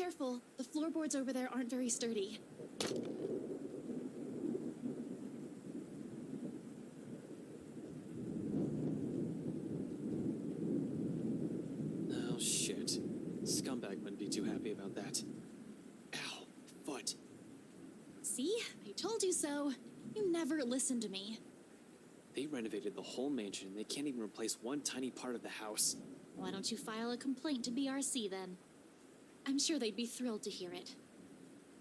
careful. The floorboards over there aren't very sturdy. Oh, shit. Scumbag wouldn't be too happy about that. Ow, foot. See? I told you so. You never listen to me. They renovated the whole mansion. They can't even replace one tiny part of the house. Why don't you file a complaint to BRC then? I'm sure they'd be thrilled to hear it.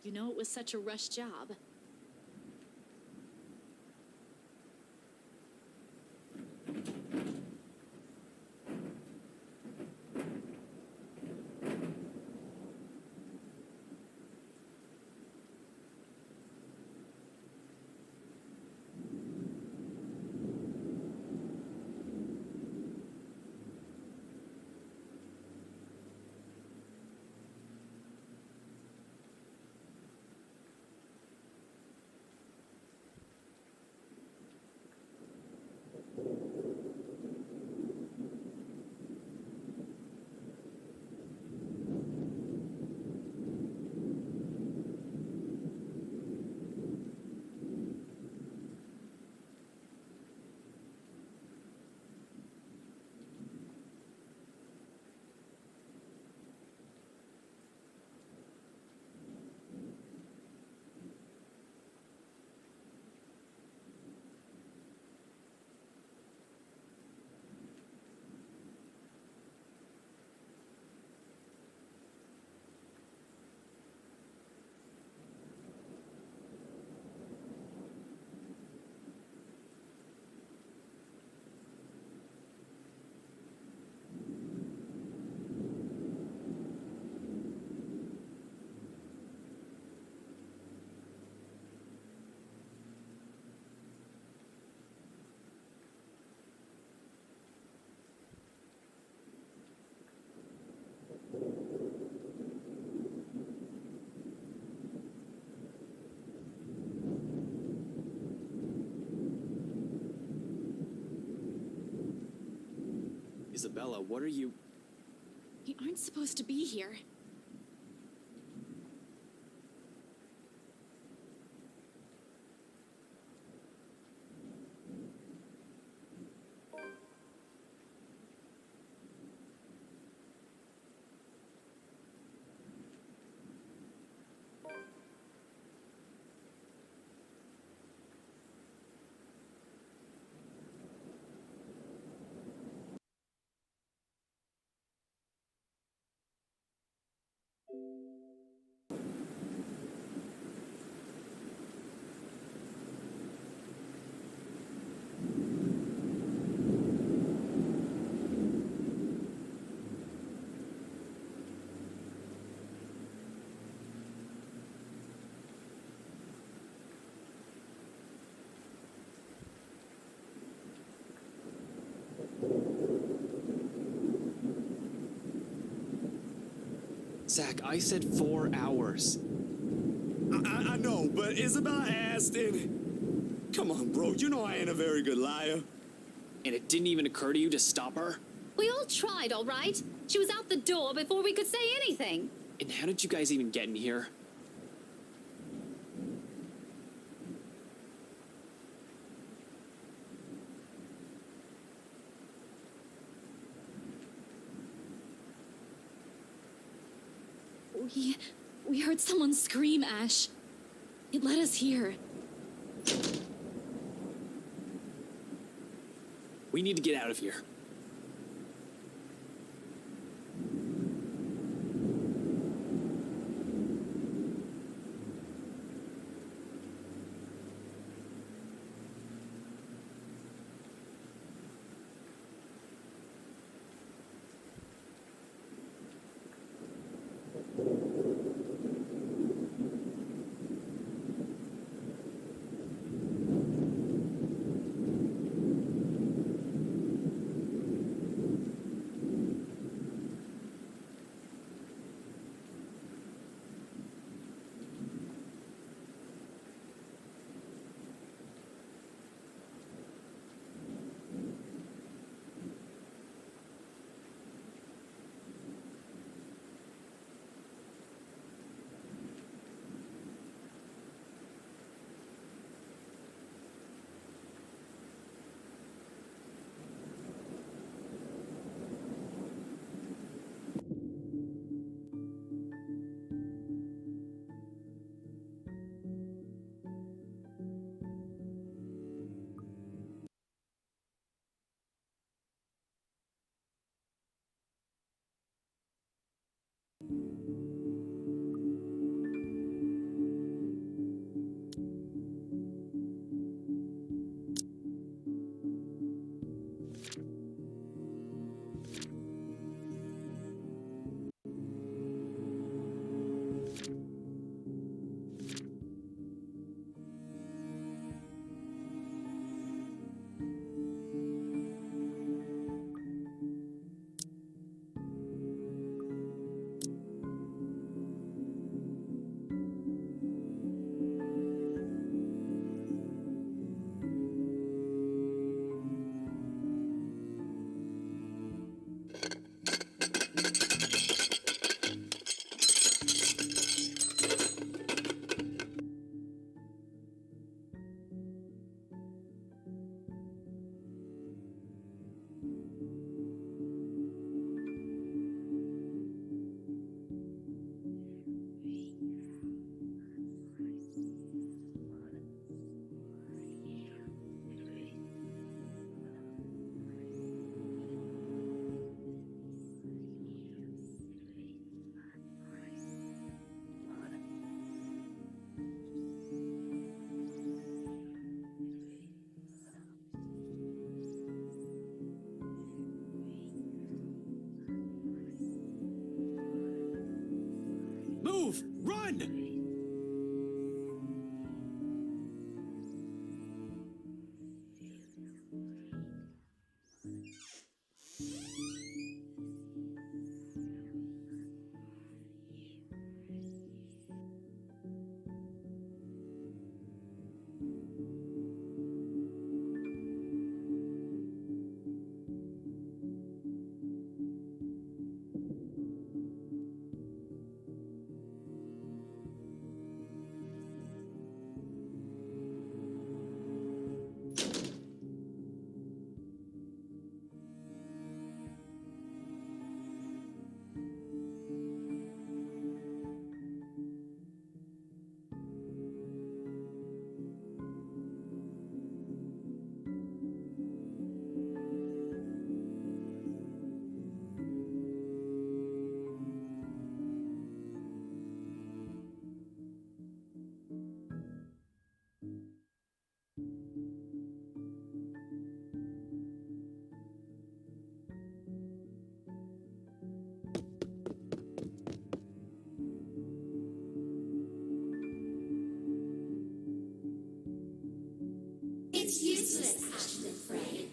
You know it was such a rush job. Isabella, what are you... You aren't supposed to be here. Zach, I said 4 hours. I know, but Isabella asked and... Come on, bro, you know I ain't a very good liar. And it didn't even occur to you to stop her? We all tried, all right? She was out the door before we could say anything. And how did you guys even get in here? We heard someone scream, Ash. It led us here. We need to get out of here. Ashton and Frey.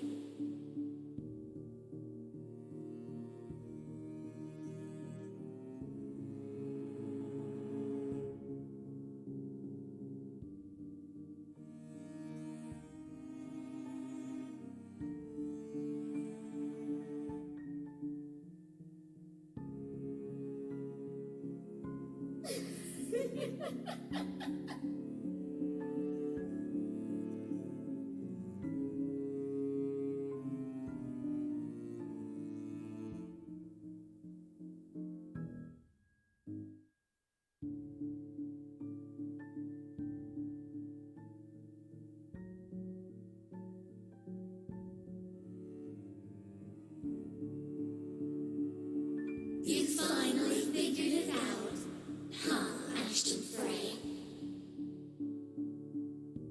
You finally figured it out, huh, Ashton Frey?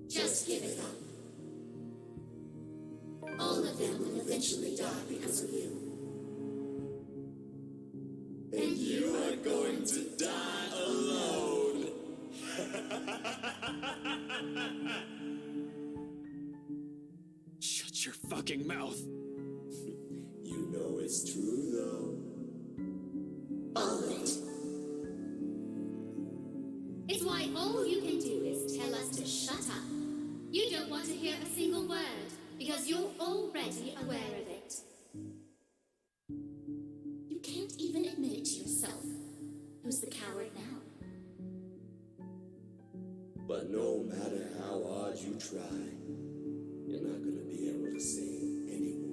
Just give it up. All of them will eventually die because of you. And you are going to die alone. Shut your fucking mouth. You know it's true, though. All of it. It's why all you can do is tell us to shut up. You don't want to hear a single word because you're already aware of it. You can't even admit it to yourself. Who's the coward now? But no matter how hard you try, you're not gonna be able to save anyone.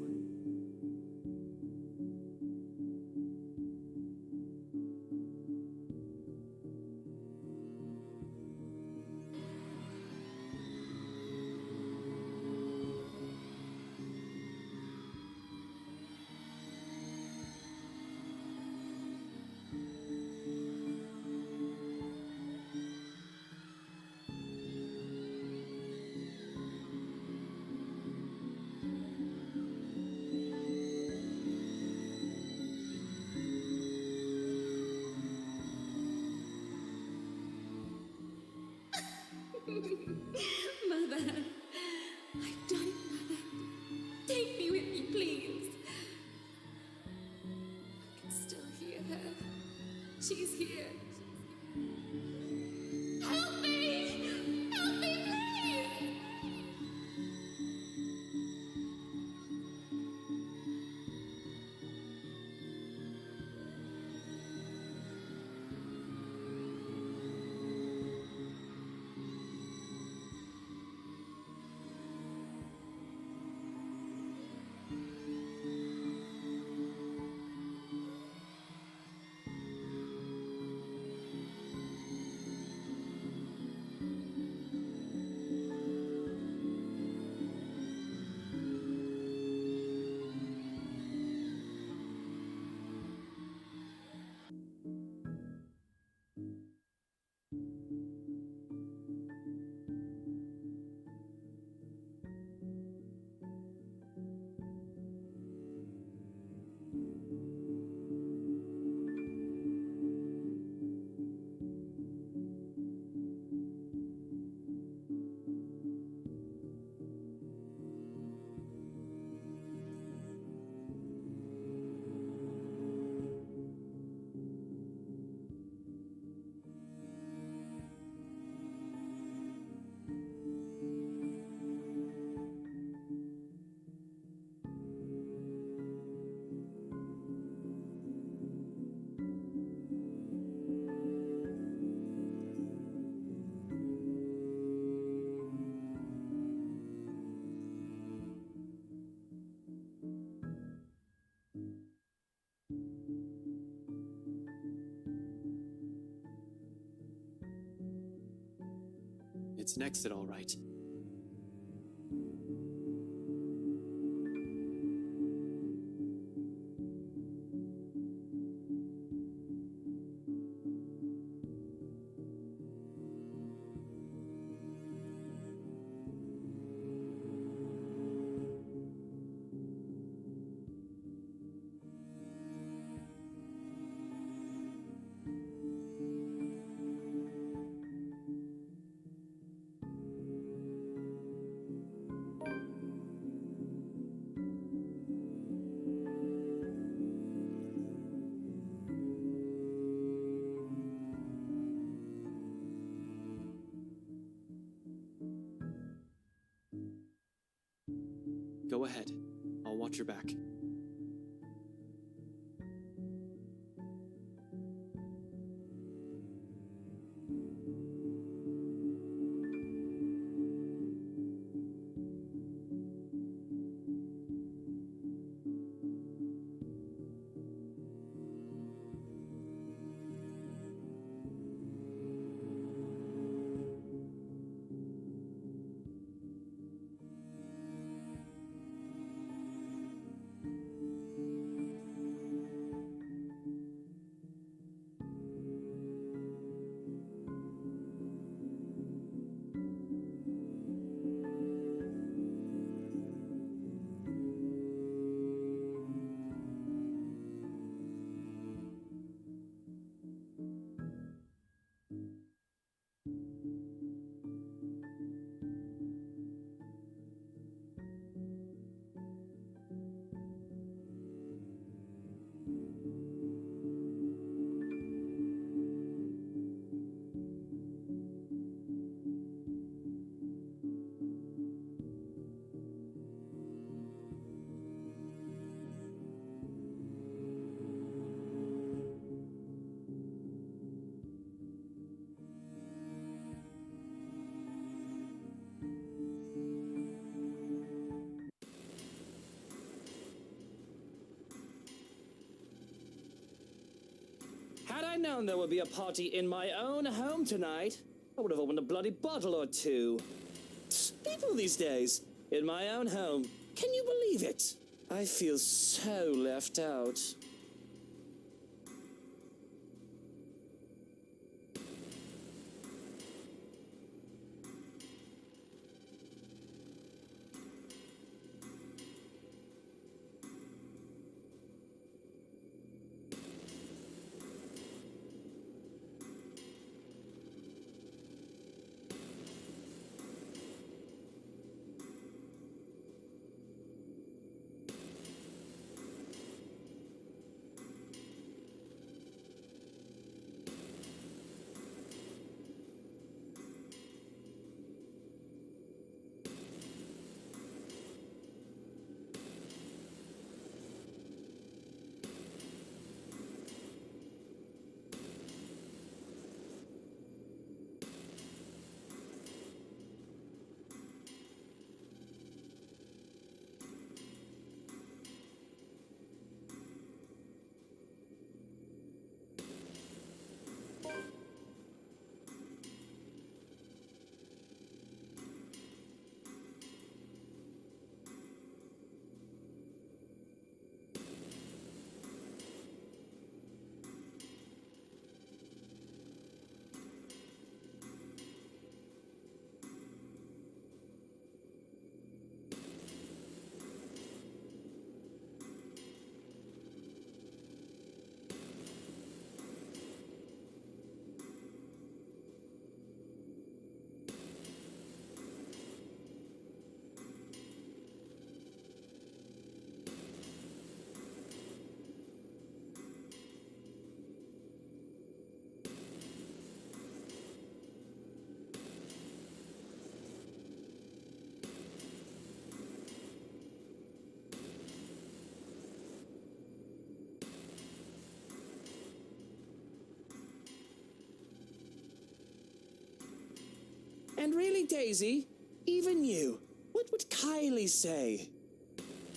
Mother, I've done it, Mother. Take me with you, please. I can still hear her. She's here. Help me! Help me, please! It's an exit, all right. Go ahead. I'll watch your back. Had I known there would be a party in my own home tonight, I would have opened a bloody bottle or two. People these days, in my own home, can you believe it? I feel so left out. And really, Daisy, even you, what would Kylie say?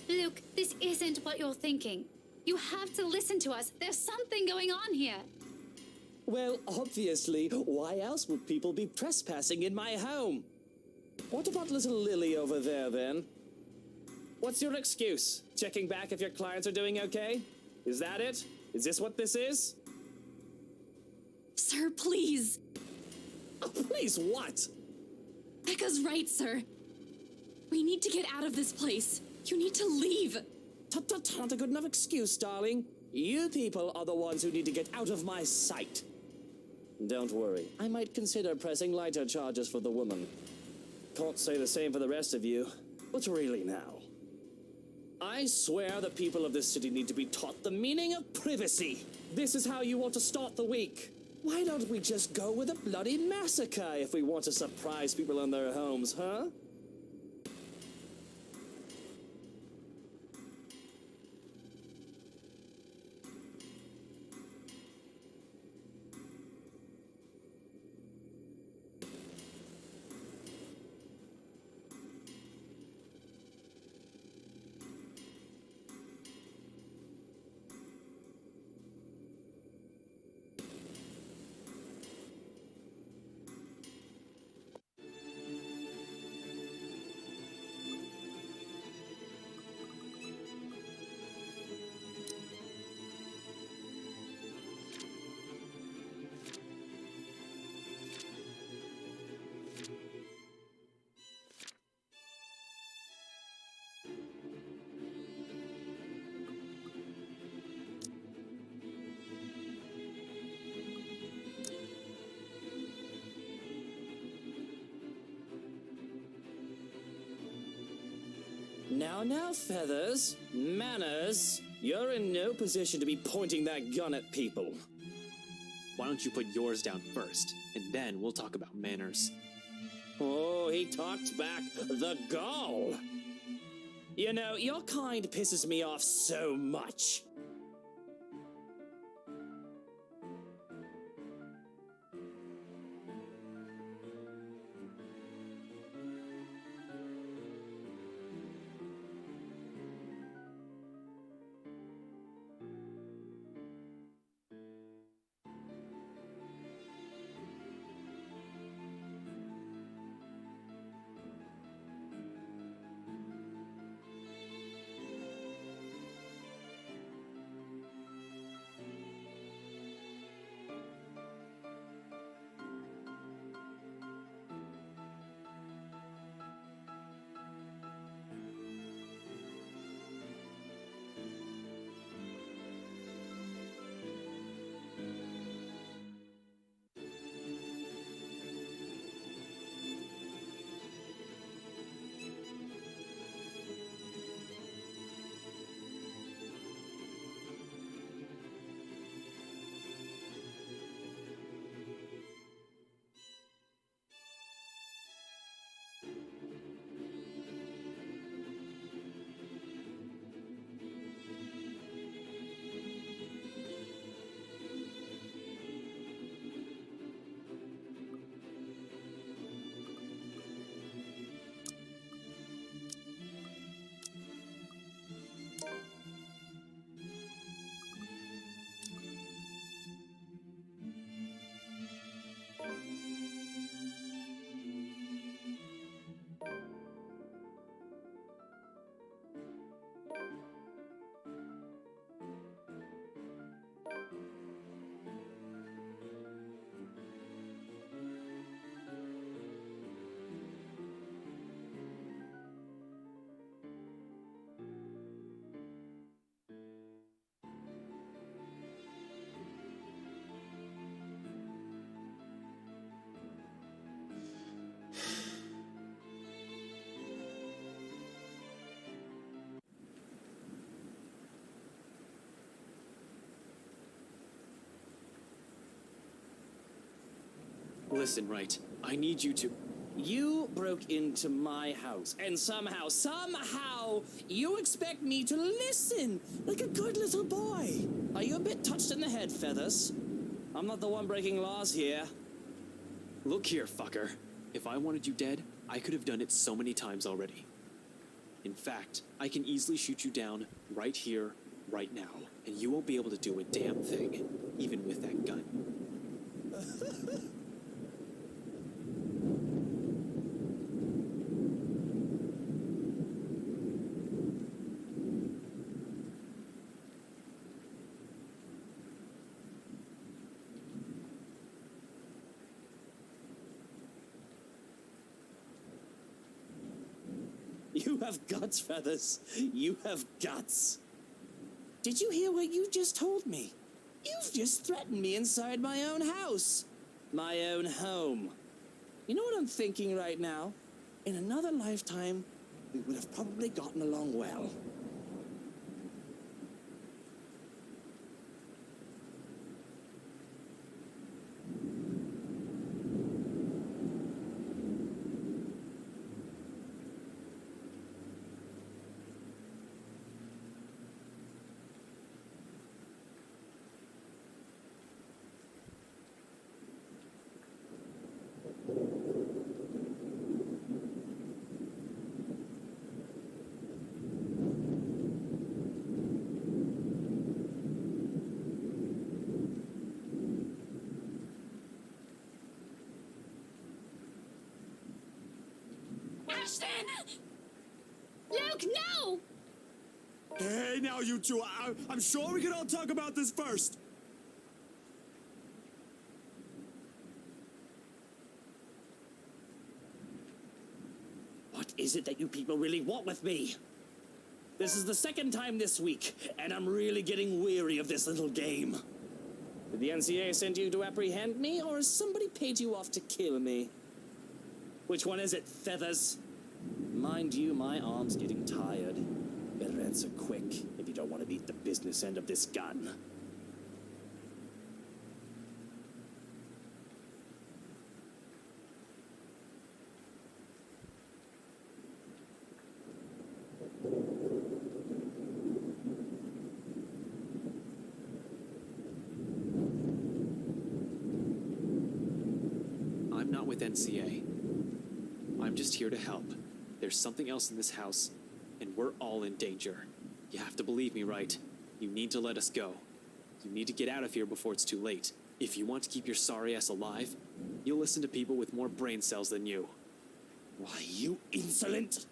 Luke, this isn't what you're thinking. You have to listen to us. There's something going on here. Well, obviously, why else would people be trespassing in my home? What about little Lily over there, then? What's your excuse? Checking back if your clients are doing okay? Is that it? Is this what this is? Sir, please. Oh, please, what? Becca's right, sir. We need to get out of this place. You need to leave. Tut, not a good enough excuse, darling. You people are the ones who need to get out of my sight. Don't worry, I might consider pressing lighter charges for the woman. Can't say the same for the rest of you, but really now. I swear the people of this city need to be taught the meaning of privacy. This is how you want to start the week. Why don't we just go with a bloody massacre if we want to surprise people in their homes, huh? Now, Feathers. Manners. You're in no position to be pointing that gun at people. Why don't you put yours down first, and then we'll talk about manners. Oh, he talks back. The gall! You know, your kind pisses me off so much. Listen, right, I need you to... You broke into my house, and somehow, you expect me to listen like a good little boy. Are you a bit touched in the head, Feathers? I'm not the one breaking laws here. Look here, fucker. If I wanted you dead, I could have done it so many times already. In fact, I can easily shoot you down right here, right now, and you won't be able to do a damn thing, even with that gun. You have guts, Feathers. You have guts. Did you hear what you just told me? You've just threatened me inside my own house. My own home. You know what I'm thinking right now? In another lifetime, we would have probably gotten along well. Ashton! Luke, no! Hey, now you two, I'm sure we can all talk about this first. What is it that you people really want with me? This is the second time this week, and I'm really getting weary of this little game. Did the NCA send you to apprehend me, or has somebody paid you off to kill me? Which one is it, Feathers? Mind you, my arm's getting tired. Better answer quick if you don't want to beat the business end of this gun. I'm not with NCA. I'm just here to help. There's something else in this house, and we're all in danger. You have to believe me, right? You need to let us go. You need to get out of here before it's too late. If you want to keep your sorry ass alive, you'll listen to people with more brain cells than you. Why, you insolent!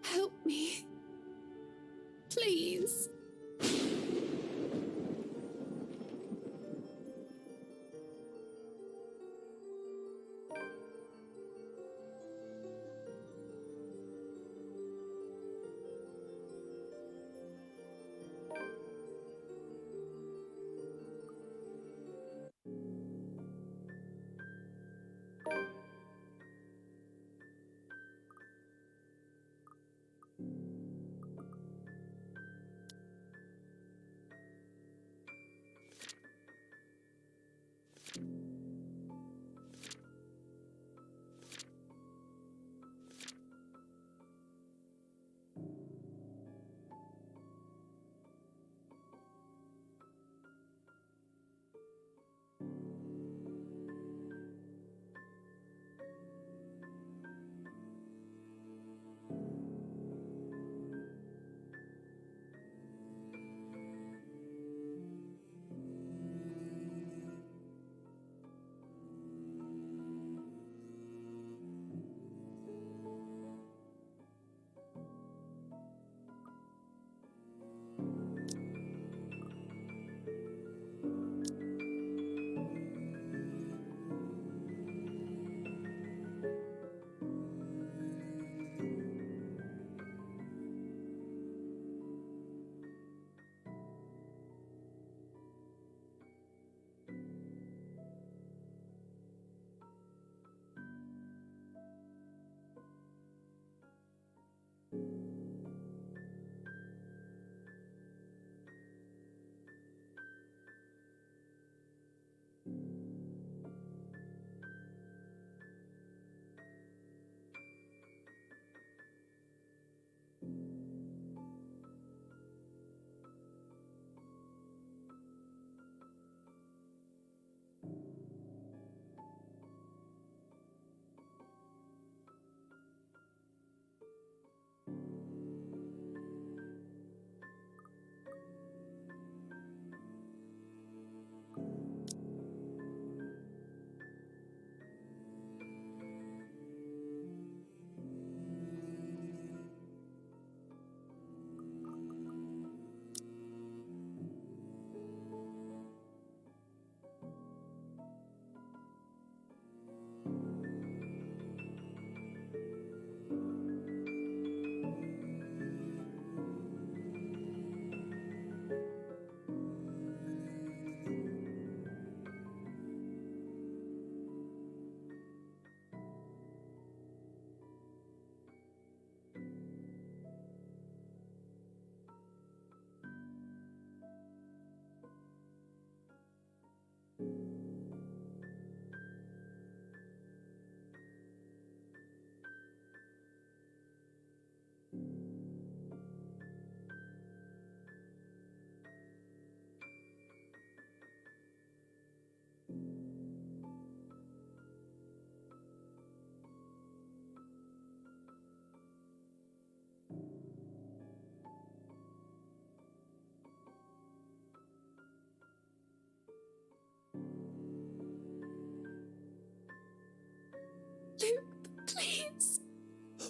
Help me. Please.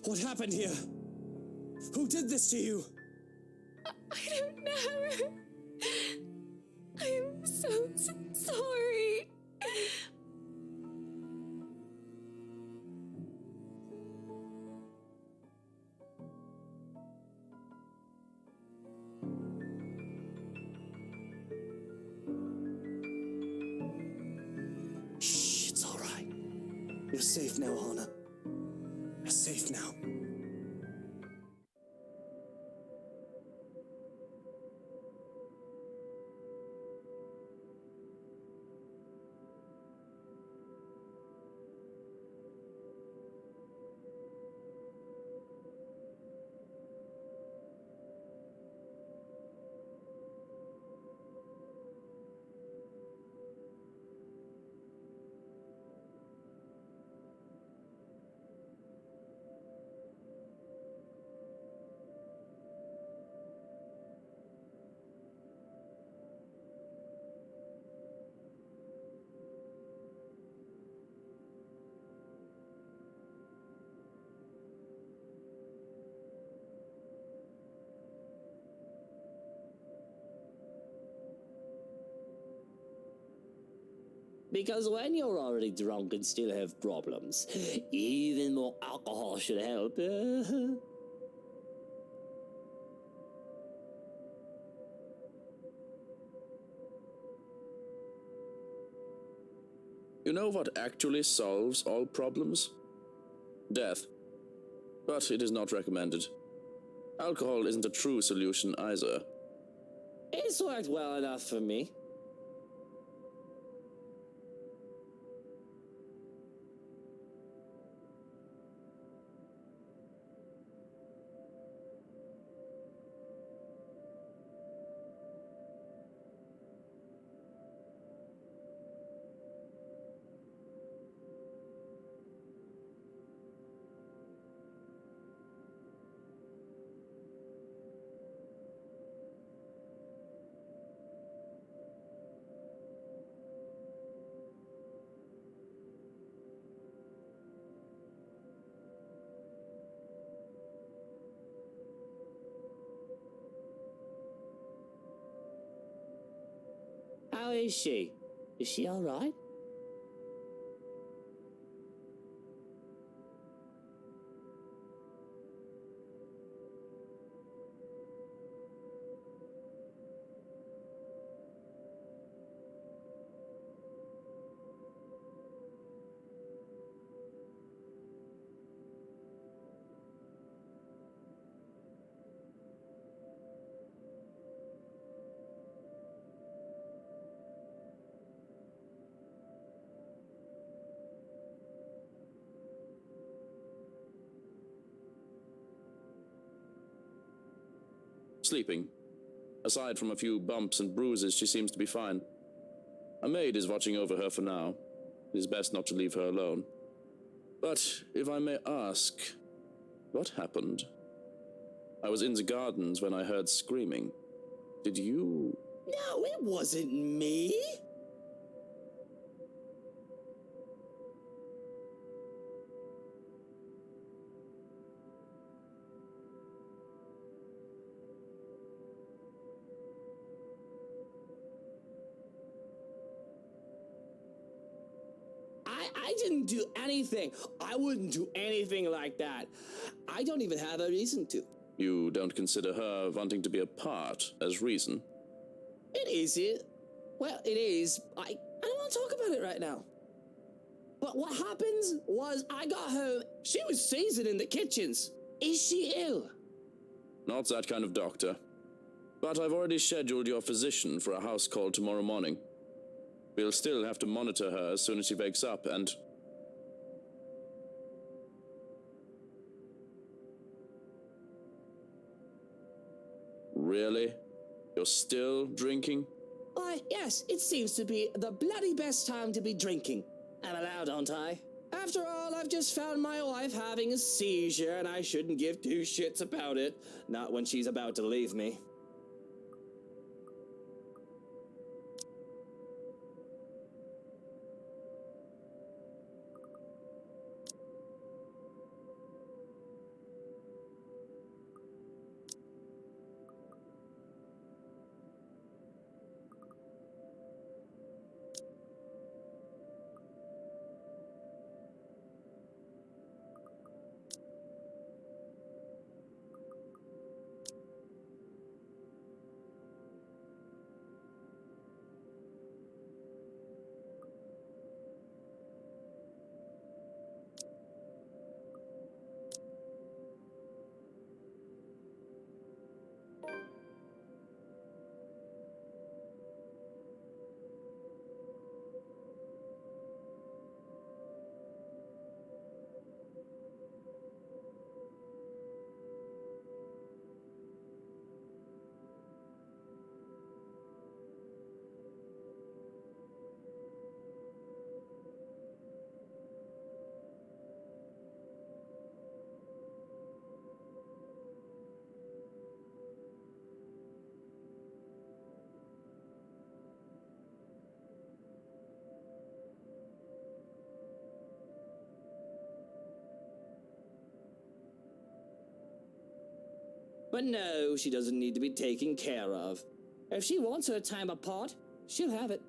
What happened here? Who did this to you? I don't know. I am so sorry. Shh, it's all right. You're safe now, Hana. You're safe now. Because when you're already drunk and still have problems, even more alcohol should help. You know what actually solves all problems? Death. But it is not recommended. Alcohol isn't a true solution either. It's worked well enough for me. How is she? Is she all right? Sleeping. Aside from a few bumps and bruises, she seems to be fine. A maid is watching over her for now. It is best not to leave her alone. But, if I may ask, what happened? I was in the gardens when I heard screaming. Did you... No, it wasn't me. I didn't do anything. I wouldn't do anything like that. I don't even have a reason to. You don't consider her wanting to be a part as reason? It isn't. Well, it is. I don't want to talk about it right now. But what happens was I got home. She was seasoned in the kitchens. Is she ill? Not that kind of doctor. But I've already scheduled your physician for a house call tomorrow morning. We'll still have to monitor her as soon as she wakes up, and... Really? You're still drinking? Why, yes, it seems to be the bloody best time to be drinking. I'm allowed, aren't I? After all, I've just found my wife having a seizure, and I shouldn't give two shits about it. Not when she's about to leave me. But no, she doesn't need to be taken care of. If she wants her time apart, she'll have it.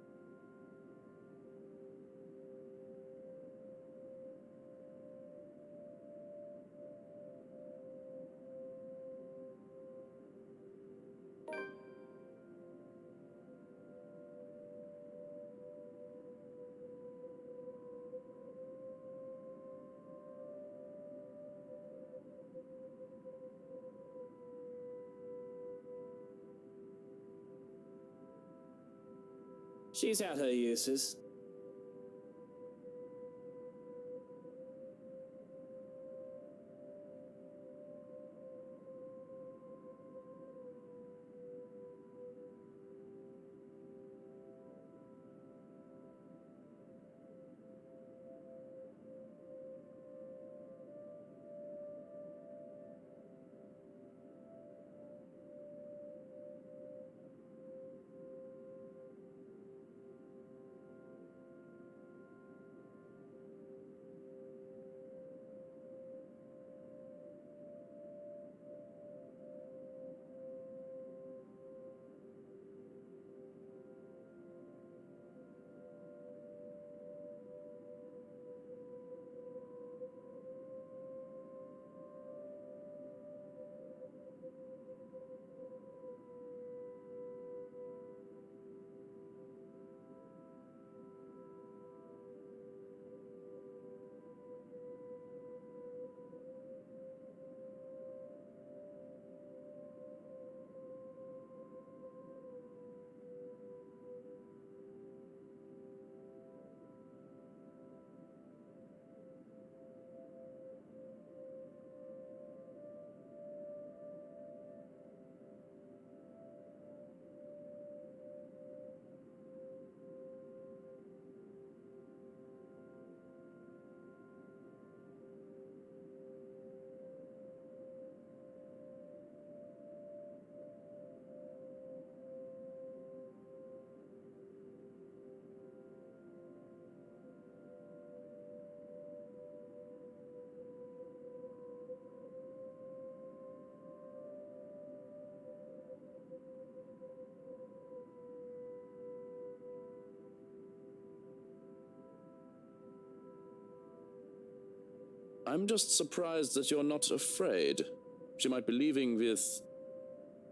She's had her uses. I'm just surprised that you're not afraid. She might be leaving with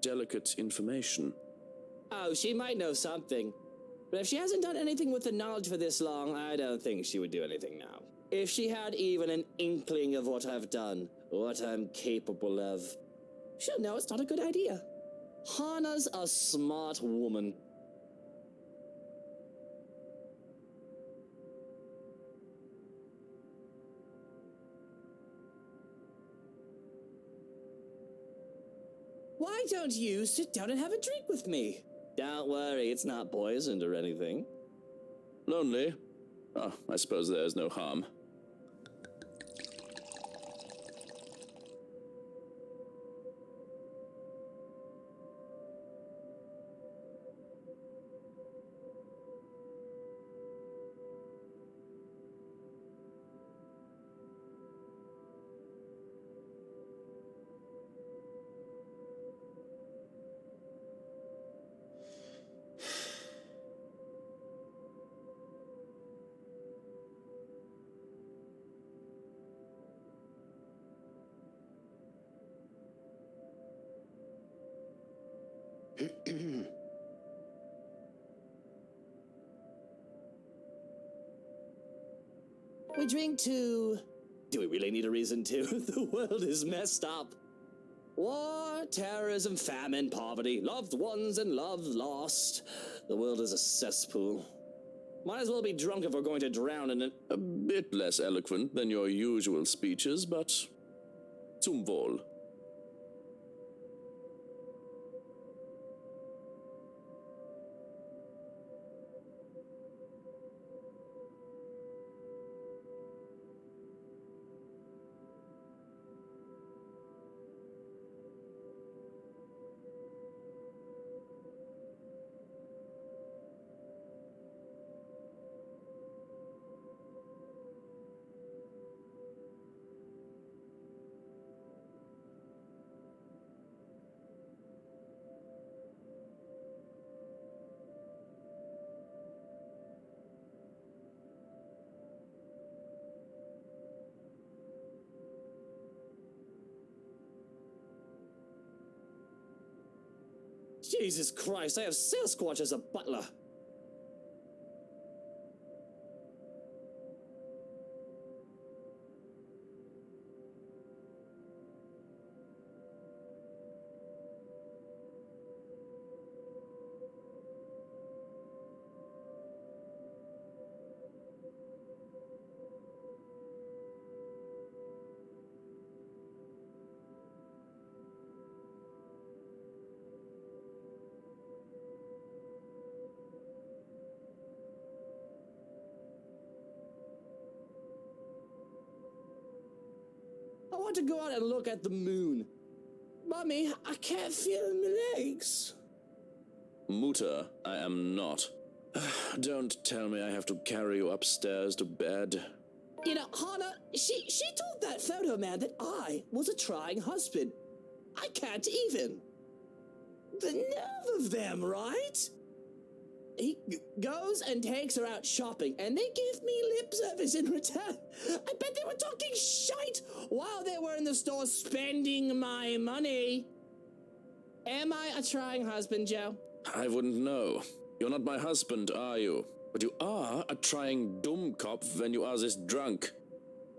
delicate information. Oh, she might know something. But if she hasn't done anything with the knowledge for this long, I don't think she would do anything now. If she had even an inkling of what I've done, what I'm capable of, she'll know it's not a good idea. Hana's a smart woman. Why don't you sit down and have a drink with me? Don't worry, it's not poisoned or anything. Lonely? Oh, I suppose there's no harm. We drink to... Do we really need a reason to? The world is messed up. War, terrorism, famine, poverty, loved ones and love lost. The world is a cesspool. Might as well be drunk if we're going to drown in it. A bit less eloquent than your usual speeches, but zum Wohl. Jesus Christ, I have Sasquatch as a butler. I want to go out and look at the moon. Mummy, I can't feel my legs. Mutter, I am not. Don't tell me I have to carry you upstairs to bed. You know, Hannah, she told that photo man that I was a trying husband. I can't even. The nerve of them, right? He goes and takes her out shopping, and they give me lip service in return. I bet they were talking shite while they were in the store spending my money. Am I a trying husband, Joe? I wouldn't know. You're not my husband, are you? But you are a trying Dummkopf when you are this drunk.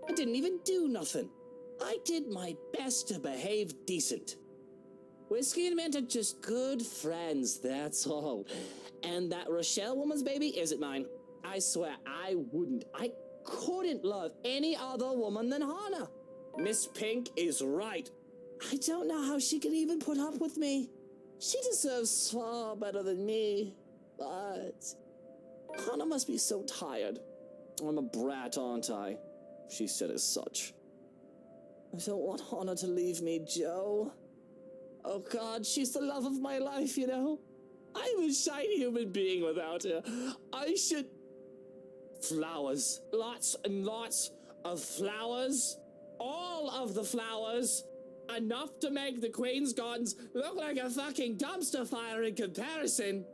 I didn't even do nothing. I did my best to behave decent. Whiskey and mint are just good friends, that's all. And that Rochelle woman's baby isn't mine. I swear, I couldn't love any other woman than Hannah. Miss Pink is right. I don't know how she could even put up with me. She deserves far better than me. But Hannah must be so tired. I'm a brat, aren't I? She said as such. I don't want Hannah to leave me, Joe. Oh God, she's the love of my life, you know? I'm a shy human being without her. I should... Flowers. Lots and lots of flowers. All of the flowers. Enough to make the Queen's Gardens look like a fucking dumpster fire in comparison.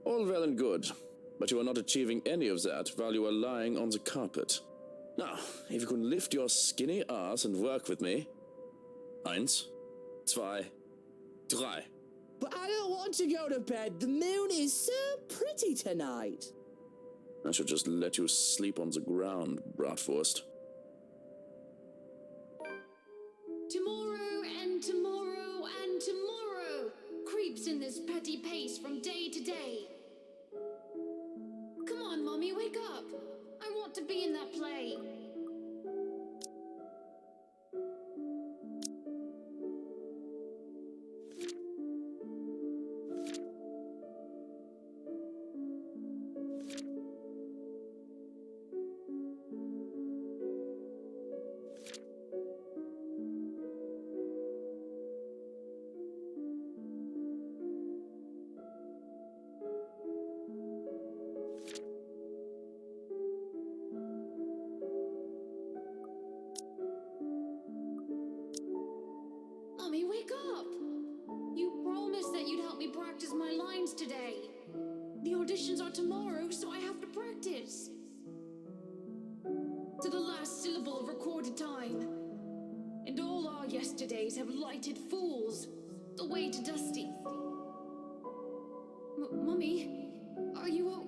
All well and good, but you are not achieving any of that while you are lying on the carpet. Now, if you can lift your skinny ass and work with me. 1, 2, 3. But I don't want to go to bed. The moon is so pretty tonight. I should just let you sleep on the ground, Bratwurst. Tomorrow and tomorrow and tomorrow creeps in this petty pace from day to day. Come on, Mommy, wake up. I want to be in that play. Mommy, wake up! You promised that you'd help me practice my lines today. The auditions are tomorrow, so I have to practice. To the last syllable of recorded time. And all our yesterdays have lighted fools, the way to Dusty. Mummy, are you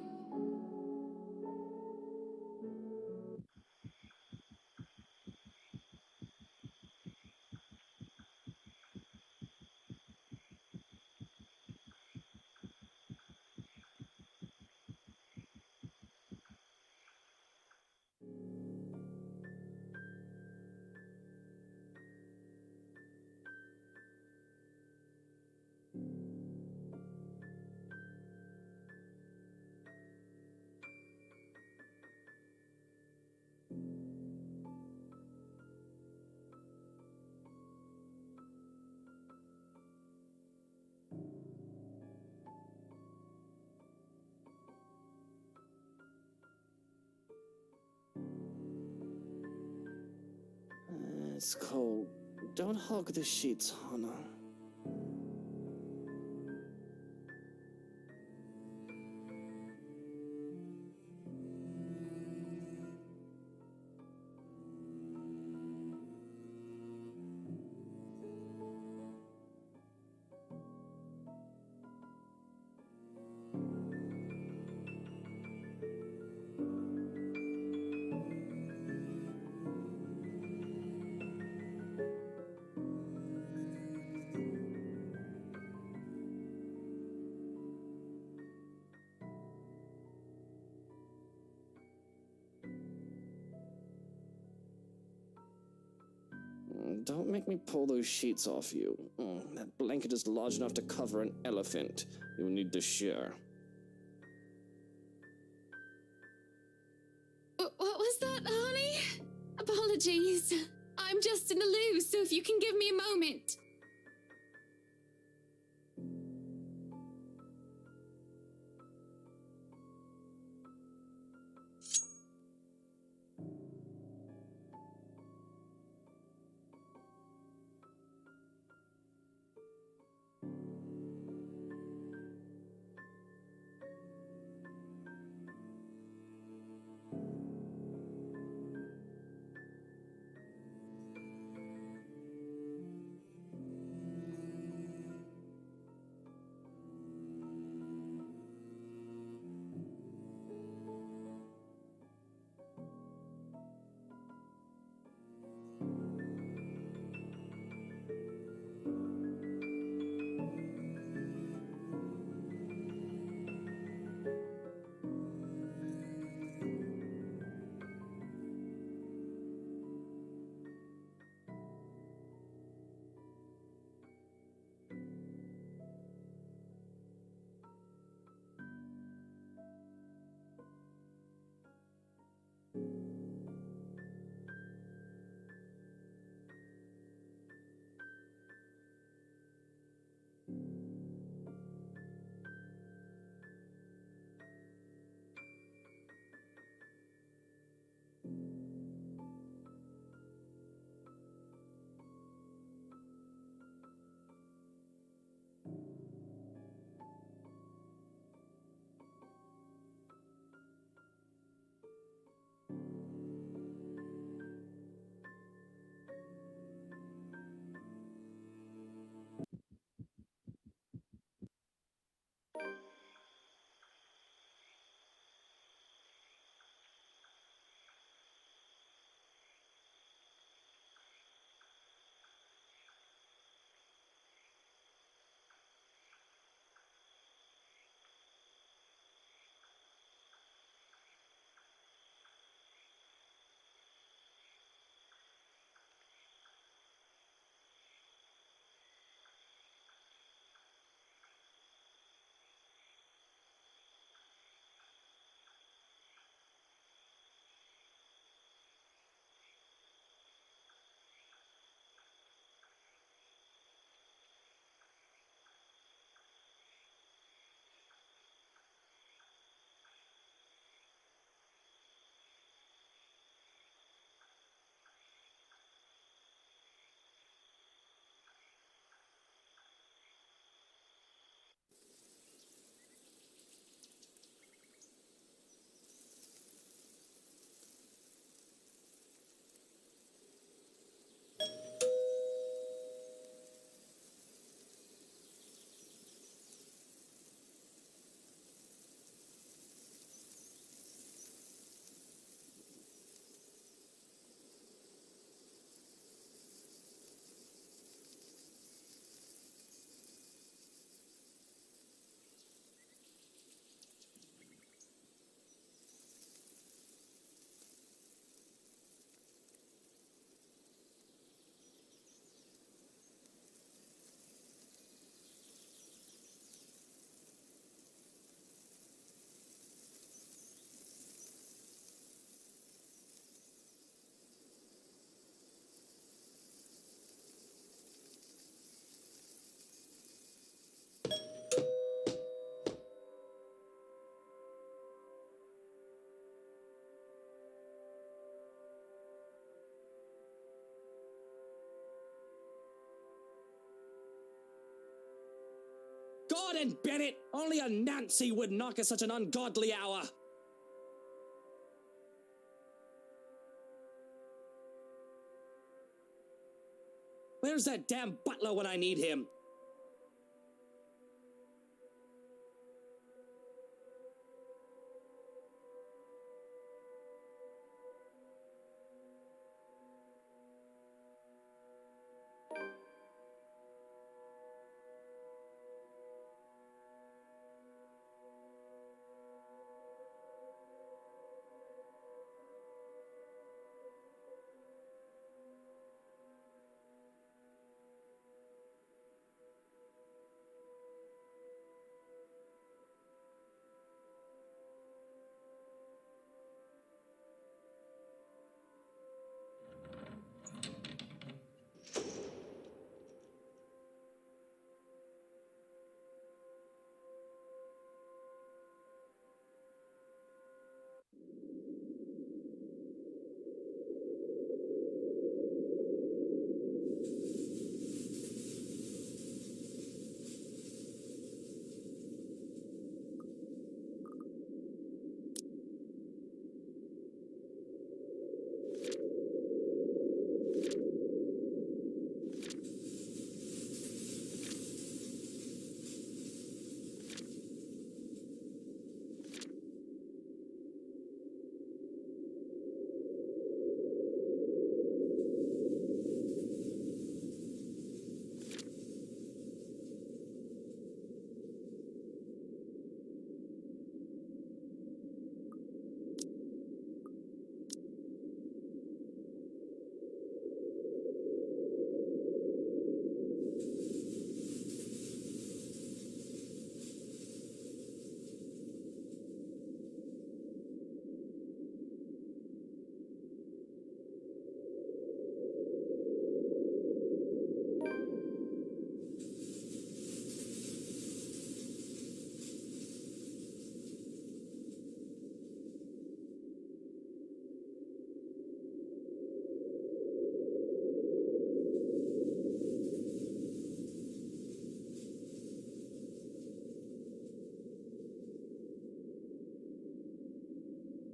It's cold. Don't hug the sheets, Hannah. Don't make me pull those sheets off you. That blanket is large enough to cover an elephant. You need to share. What was that, honey? Apologies. I'm just in the loo, so if you can give me a moment. Gordon Bennett! Only a Nancy would knock at such an ungodly hour! Where's that damn butler when I need him?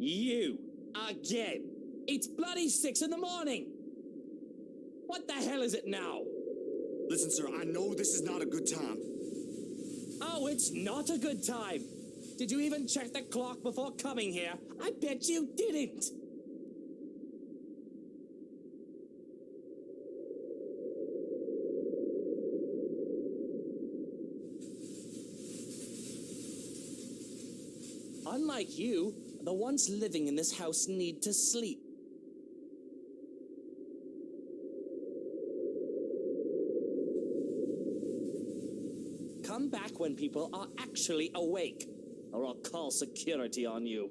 You. Again. It's bloody 6 in the morning. What the hell is it now? Listen, sir, I know this is not a good time. Oh, it's not a good time. Did you even check the clock before coming here? I bet you didn't. Unlike you, the ones living in this house need to sleep. Come back when people are actually awake, or I'll call security on you.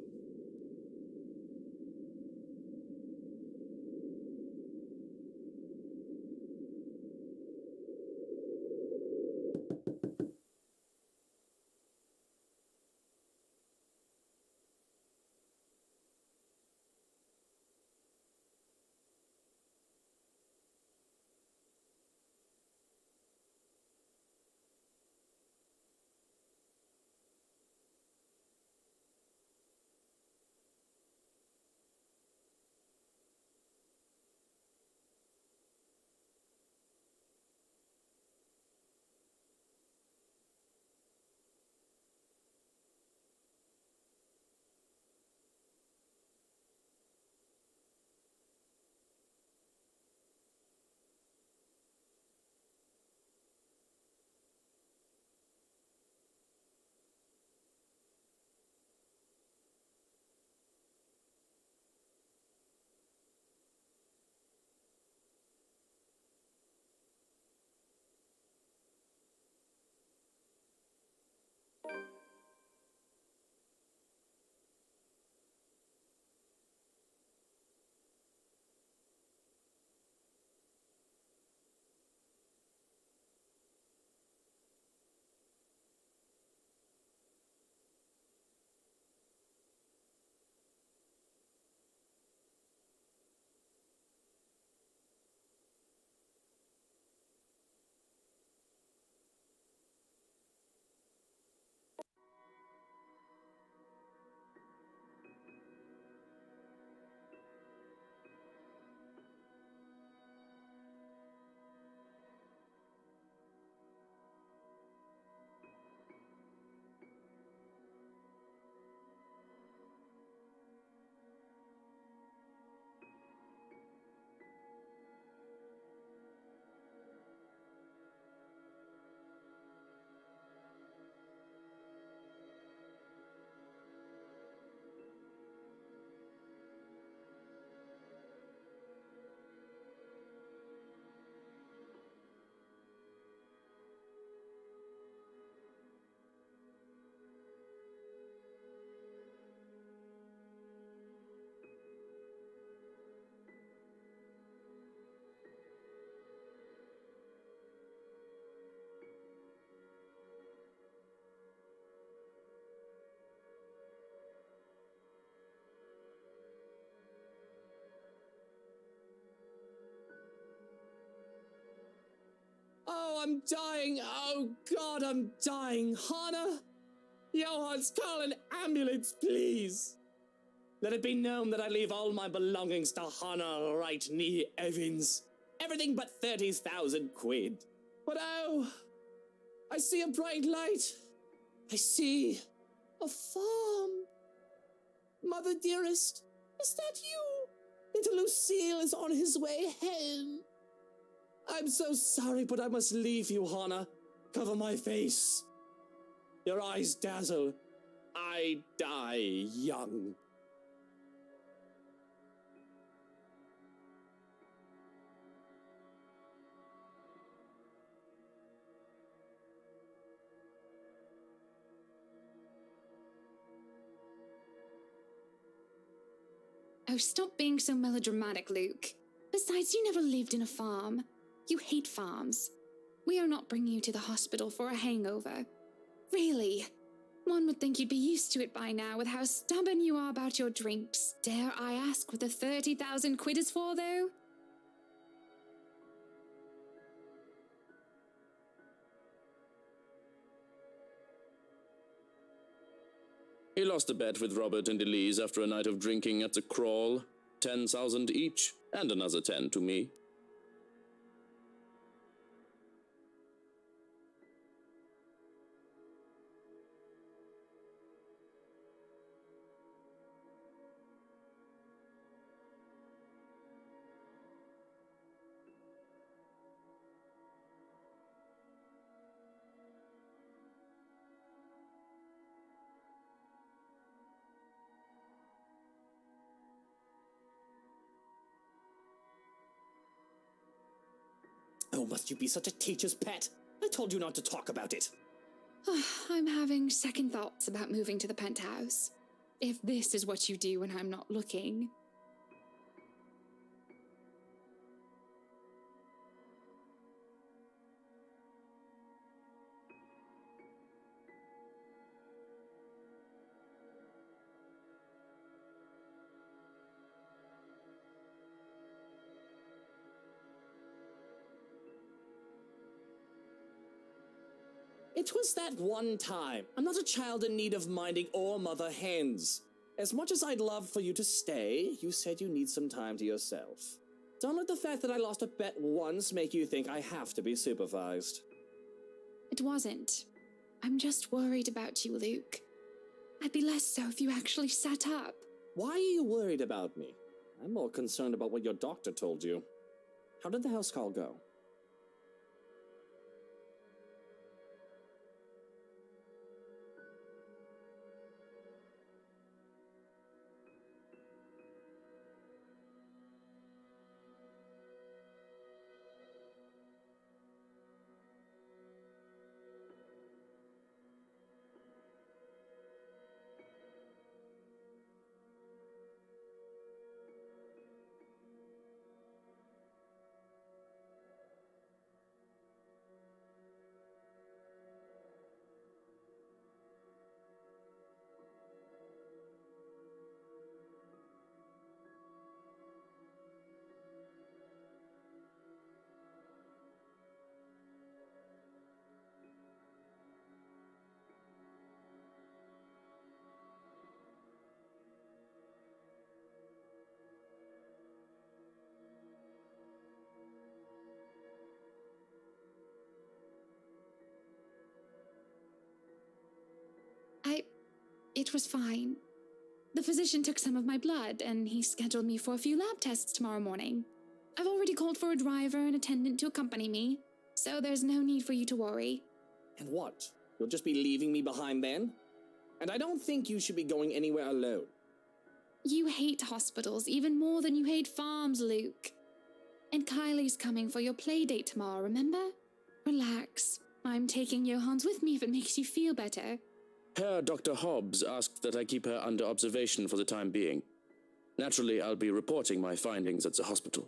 Oh, I'm dying. Oh, God, I'm dying. Hannah? Johans, call an ambulance, please. Let it be known that I leave all my belongings to Hannah right near Evans. Everything but 30,000 quid. But oh, I see a bright light. I see a farm. Mother dearest, is that you? Little Lucille is on his way home. I'm so sorry, but I must leave you, Hannah. Cover my face. Your eyes dazzle. I die young. Oh, stop being so melodramatic, Luke. Besides, you never lived in a farm. You hate farms. We are not bringing you to the hospital for a hangover. Really? One would think you'd be used to it by now with how stubborn you are about your drinks. Dare I ask what the 30,000 quid is for, though? He lost a bet with Robert and Elise after a night of drinking at the Crawl. 10,000 each, and another 10 to me. Oh, must you be such a teacher's pet? I told you not to talk about it. I'm having second thoughts about moving to the penthouse. If this is what you do when I'm not looking. It was that one time. I'm not a child in need of minding or mother hens. As much as I'd love for you to stay, you said you need some time to yourself. Don't let the fact that I lost a bet once make you think I have to be supervised. It wasn't. I'm just worried about you, Luke. I'd be less so if you actually sat up. Why are you worried about me? I'm more concerned about what your doctor told you. How did the house call go? It was fine. The physician took some of my blood, and he scheduled me for a few lab tests tomorrow morning. I've already called for a driver and attendant to accompany me, so there's no need for you to worry. And what? You'll just be leaving me behind then? And I don't think you should be going anywhere alone. You hate hospitals even more than you hate farms, Luke. And Kylie's coming for your play date tomorrow, remember? Relax. I'm taking Johans with me if it makes you feel better. Herr Dr. Hobbs asked that I keep her under observation for the time being. Naturally, I'll be reporting my findings at the hospital.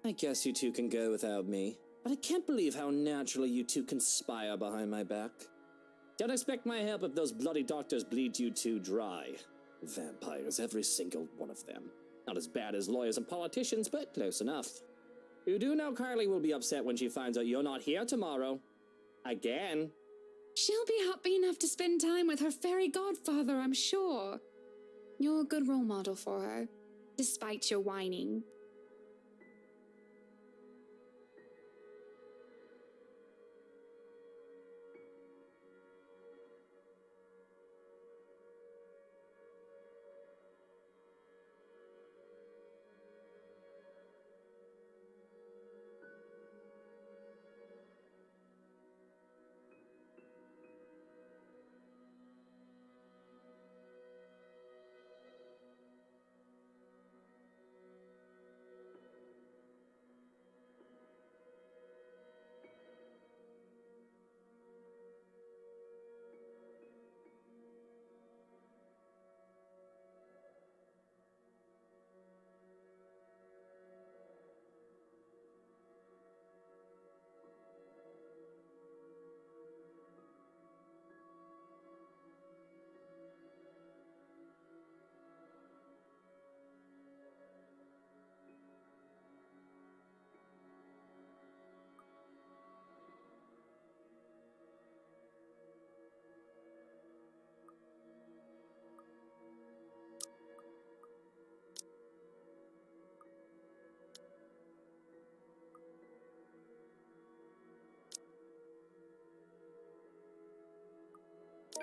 I guess you two can go without me, but I can't believe how naturally you two conspire behind my back. Don't expect my help if those bloody doctors bleed you two dry. Vampires, every single one of them. Not as bad as lawyers and politicians, but close enough. You do know Carly will be upset when she finds out you're not here tomorrow. Again. She'll be happy enough to spend time with her fairy godfather, I'm sure. You're a good role model for her, despite your whining.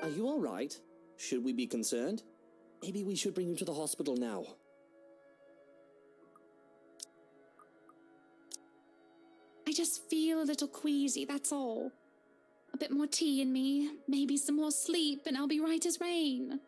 Are you all right? Should we be concerned? Maybe we should bring you to the hospital now. I just feel a little queasy, that's all. A bit more tea in me, maybe some more sleep, and I'll be right as rain.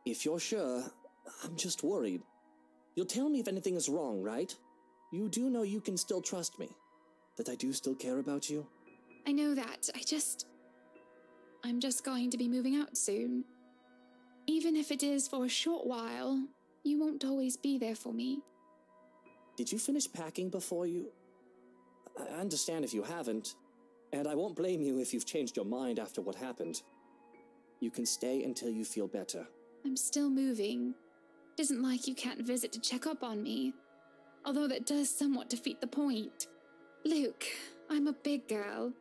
If you're sure, I'm just worried. You'll tell me if anything is wrong, right? You do know you can still trust me. That I do still care about you? I know that, I'm just going to be moving out soon. Even if it is for a short while, you won't always be there for me. Did you finish packing before you... I understand if you haven't, and I won't blame you if you've changed your mind after what happened. You can stay until you feel better. I'm still moving. It isn't like you can't visit to check up on me. Although that does somewhat defeat the point. Luke, I'm a big girl.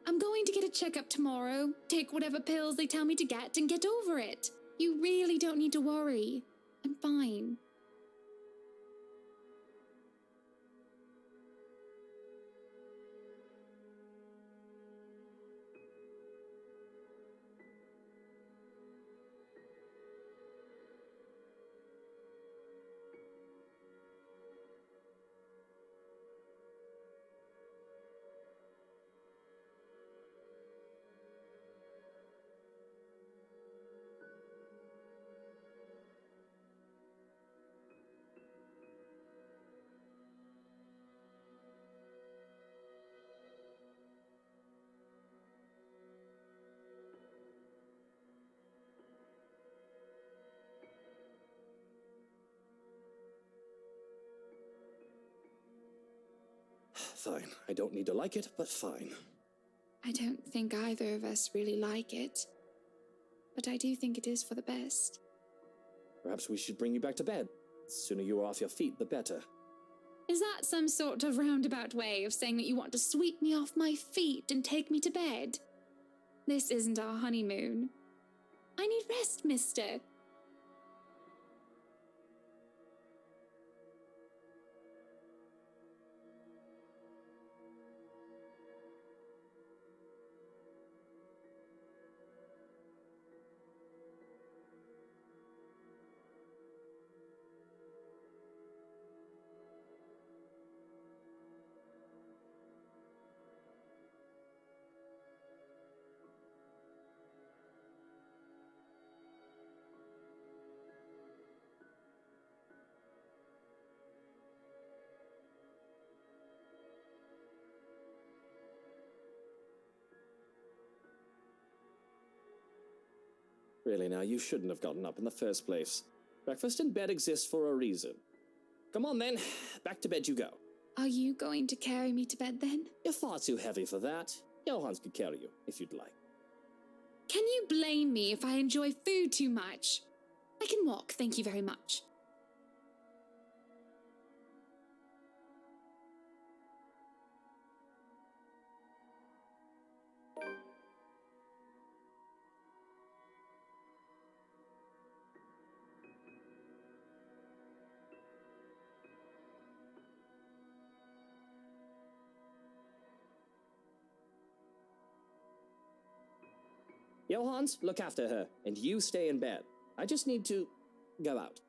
I'm going to get a checkup tomorrow, take whatever pills they tell me to get, and get over it. You really don't need to worry. I'm fine. Fine. I don't need to like it, but fine. I don't think either of us really like it. But I do think it is for the best. Perhaps we should bring you back to bed. The sooner you are off your feet, the better. Is that some sort of roundabout way of saying that you want to sweep me off my feet and take me to bed? This isn't our honeymoon. I need rest, mister. Really now, you shouldn't have gotten up in the first place. Breakfast in bed exists for a reason. Come on then, back to bed you go. Are you going to carry me to bed then? You're far too heavy for that. Johans could carry you, if you'd like. Can you blame me if I enjoy food too much? I can walk, thank you very much. Johans, look after her, and you stay in bed. I just need to go out.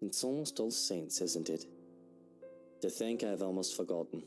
It's almost All Saints, isn't it? To think I've almost forgotten.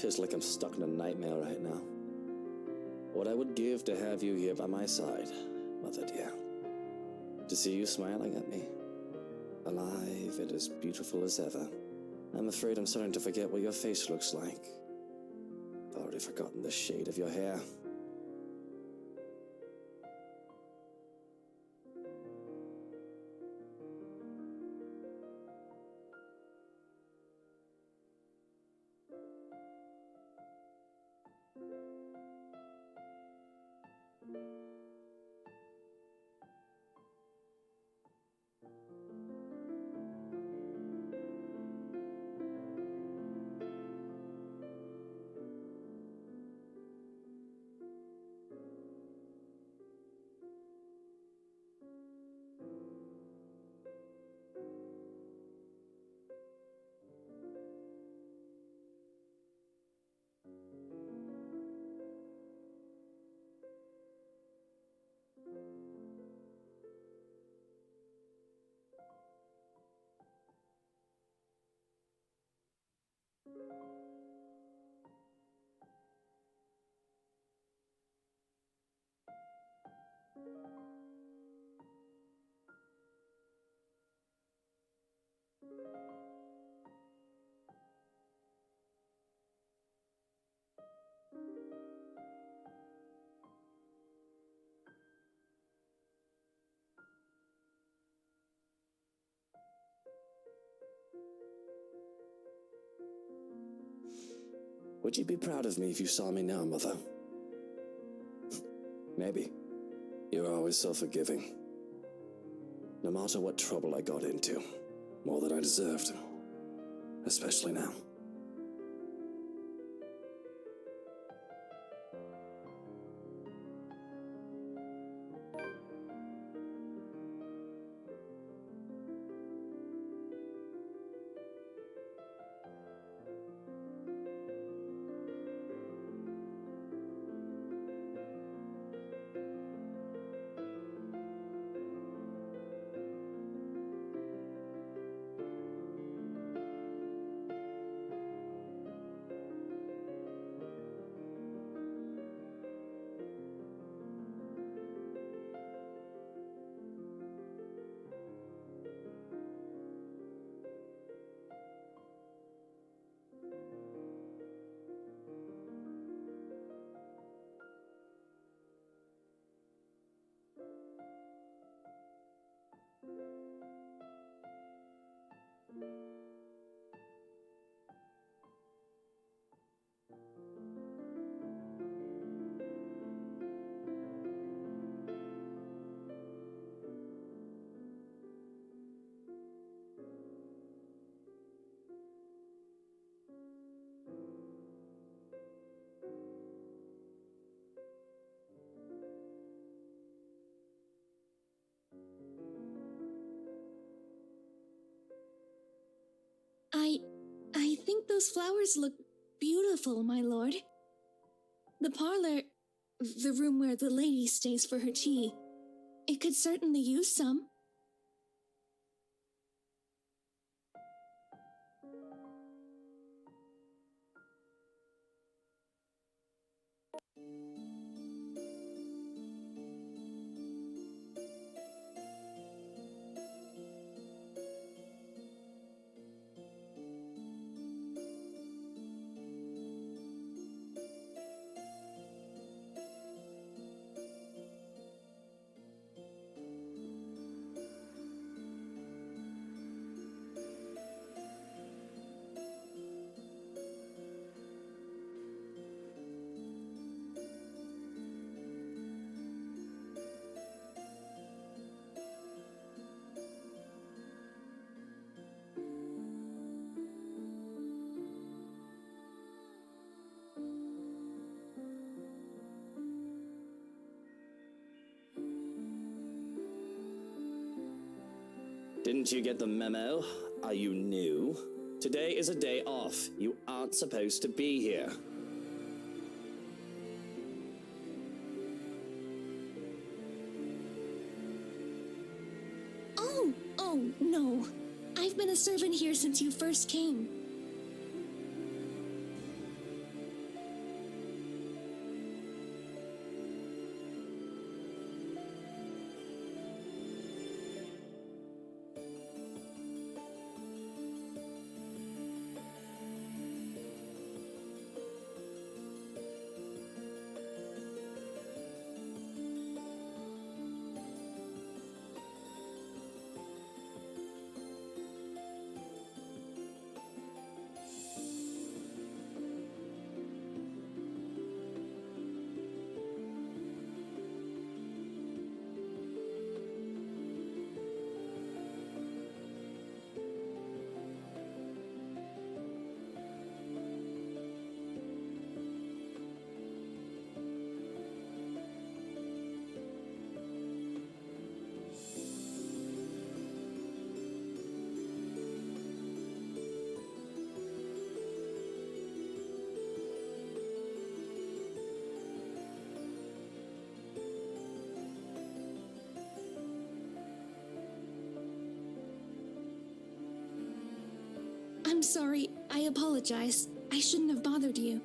Feels like I'm stuck in a nightmare right now. What I would give to have you here by my side, Mother dear. To see you smiling at me. Alive and as beautiful as ever. I'm afraid I'm starting to forget what your face looks like. I've already forgotten the shade of your hair. Would you be proud of me if you saw me now, Mother? Maybe. You're always so forgiving. No matter what trouble I got into, more than I deserved. Especially now. I think those flowers look beautiful, my lord. The parlor, the room where the lady stays for her tea, it could certainly use some. Didn't you get the memo? Are you new? Today is a day off. You aren't supposed to be here. Oh, no. I've been a servant here since you first came. I'm sorry. I apologize. I shouldn't have bothered you.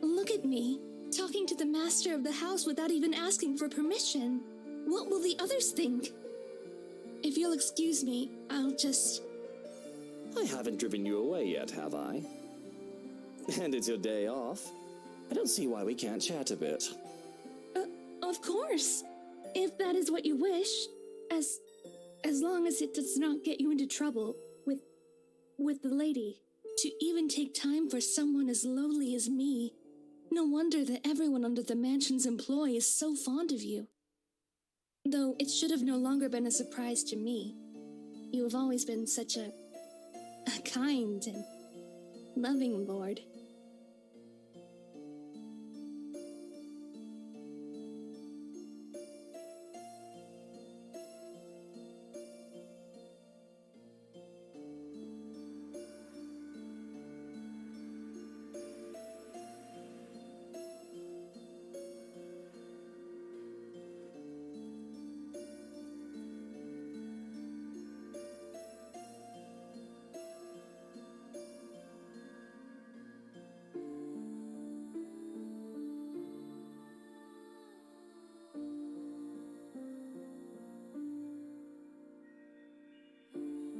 Look at me, talking to the master of the house without even asking for permission. What will the others think? If you'll excuse me, I'll just... I haven't driven you away yet, have I? And it's your day off. I don't see why we can't chat a bit. Of course. If that is what you wish. As long as it does not get you into trouble with the lady. To even take time for someone as lowly as me. No wonder that everyone under the mansion's employ is so fond of you. Though it should have no longer been a surprise to me. You have always been such a kind and loving lord.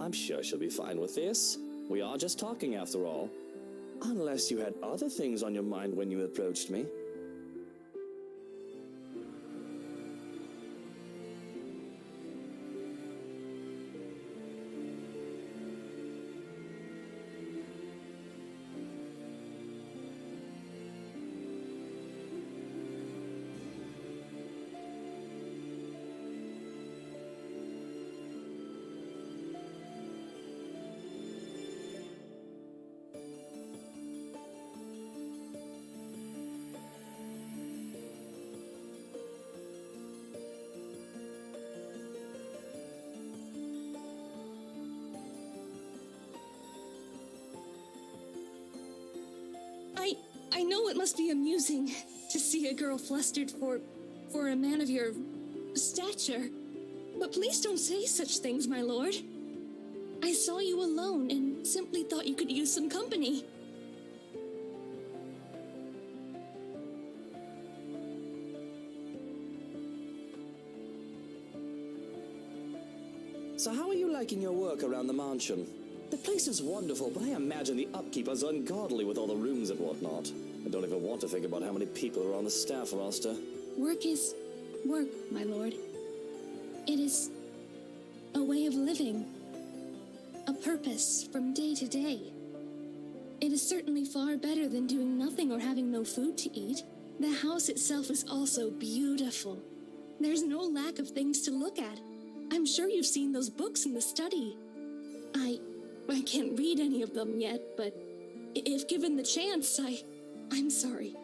I'm sure she'll be fine with this. We are just talking after all. Unless you had other things on your mind when you approached me. I know it must be amusing to see a girl flustered for a man of your stature, but please don't say such things, my lord. I saw you alone and simply thought you could use some company. So how are you liking your work around the mansion? The place is wonderful, but I imagine the upkeep is ungodly with all the rooms and whatnot. I don't even want to think about how many people are on the staff roster. Work is work, my lord. It is a way of living, a purpose from day to day. It is certainly far better than doing nothing or having no food to eat. The house itself is also beautiful. There's no lack of things to look at. I'm sure you've seen those books in the study. I can't read any of them yet, but if given the chance, I'm sorry.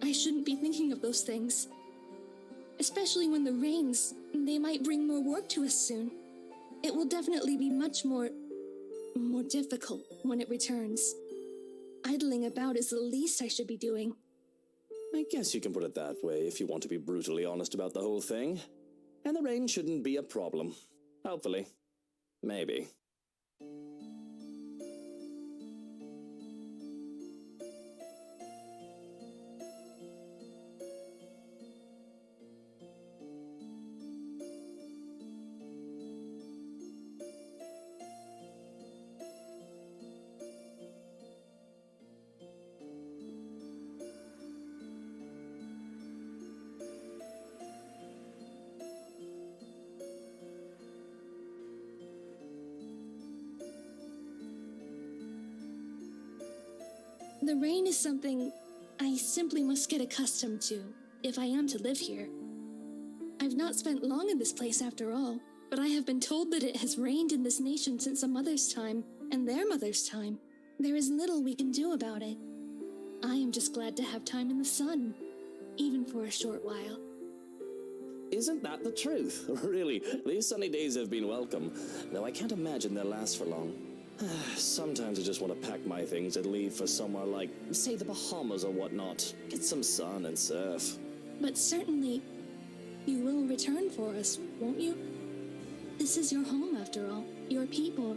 I shouldn't be thinking of those things. Especially when the rains, they might bring more work to us soon. It will definitely be much more difficult when it returns. Idling about is the least I should be doing. I guess you can put it that way if you want to be brutally honest about the whole thing. And the rain shouldn't be a problem. Hopefully. Maybe. The rain is something I simply must get accustomed to if I am to live here. I've not spent long in this place after all, but I have been told that it has rained in this nation since a mother's time and their mother's time. There is little we can do about it. I am just glad to have time in the sun, even for a short while. Isn't that the truth? Really, these sunny days have been welcome, though I can't imagine they'll last for long. Sometimes I just want to pack my things and leave for somewhere like, say, the Bahamas or whatnot. Get some sun and surf. But certainly, you will return for us, won't you? This is your home, after all. Your people.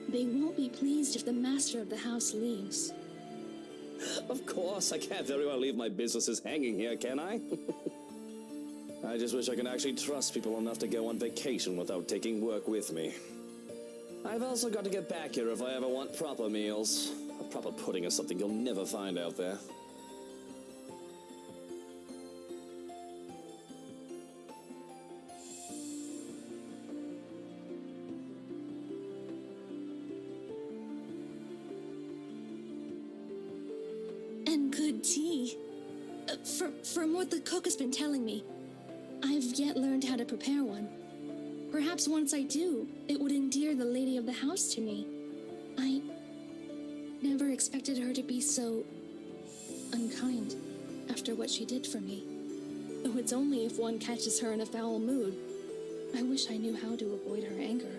They won't be pleased if the master of the house leaves. Of course, I can't very well leave my businesses hanging here, can I? I just wish I could actually trust people enough to go on vacation without taking work with me. I've also got to get back here if I ever want proper meals. A proper pudding is something you'll never find out there. And good tea. From what the cook has been telling me, I've yet learned how to prepare one. Perhaps once I do, it would endear the lady of the house to me. I never expected her to be so unkind after what she did for me. Though it's only if one catches her in a foul mood. I wish I knew how to avoid her anger.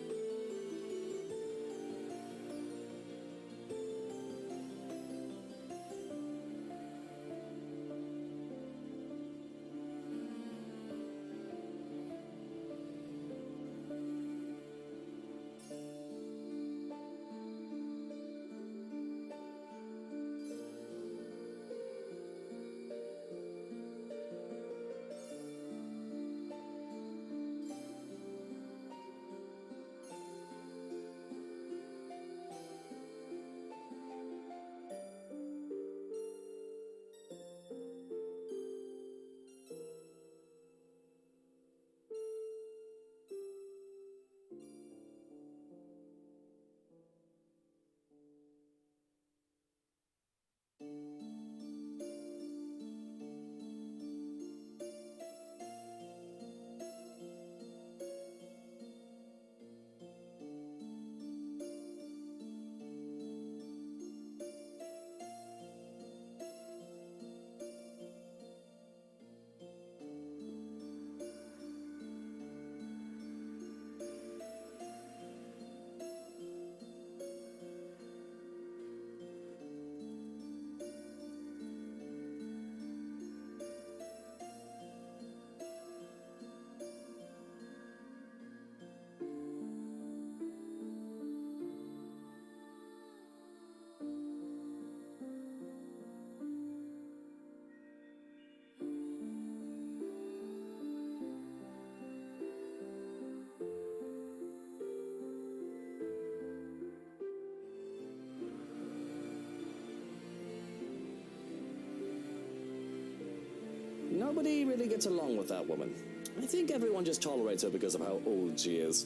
Nobody really gets along with that woman. I think everyone just tolerates her because of how old she is.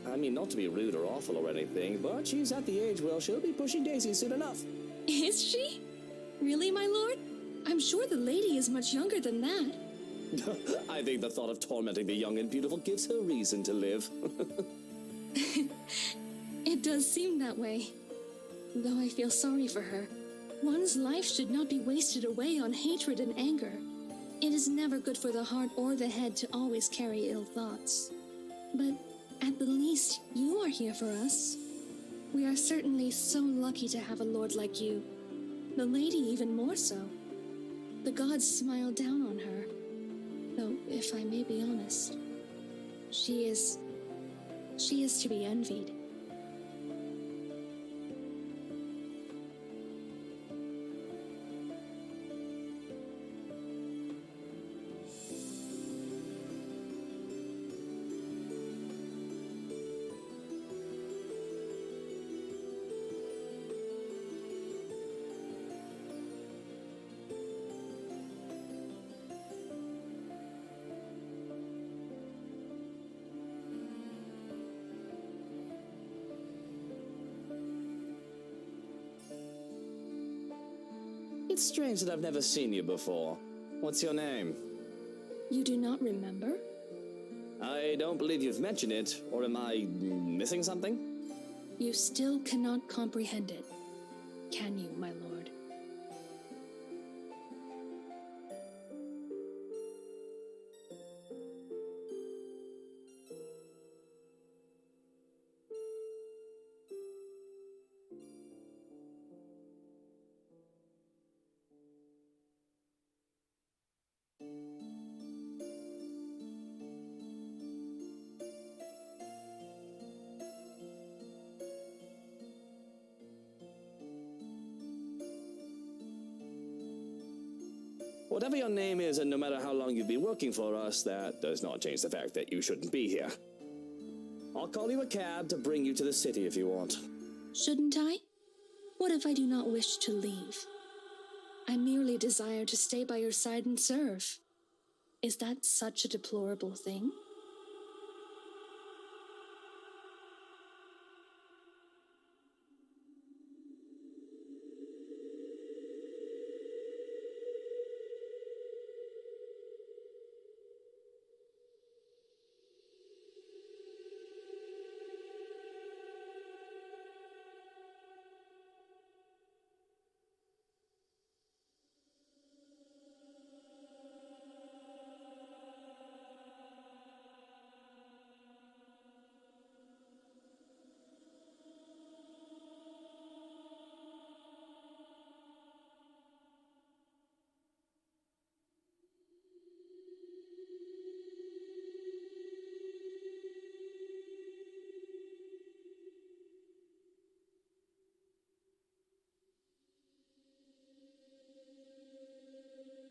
I mean, not to be rude or awful or anything, but she's at the age where she'll be pushing daisies soon enough. Is she? Really, my lord? I'm sure the lady is much younger than that. I think the thought of tormenting the young and beautiful gives her reason to live. It does seem that way. Though I feel sorry for her. One's life should not be wasted away on hatred and anger. It is never good for the heart or the head to always carry ill thoughts. But at the least, you are here for us. We are certainly so lucky to have a lord like you. The lady even more so. The gods smile down on her. Though, if I may be honest, she is to be envied. It's strange that I've never seen you before. What's your name? You do not remember? I don't believe you've mentioned it, or am I missing something? You still cannot comprehend it, can you, my lord? Whatever your name is, and no matter how long you've been working for us, that does not change the fact that you shouldn't be here. I'll call you a cab to bring you to the city if you want. Shouldn't I? What if I do not wish to leave? I merely desire to stay by your side and serve. Is that such a deplorable thing?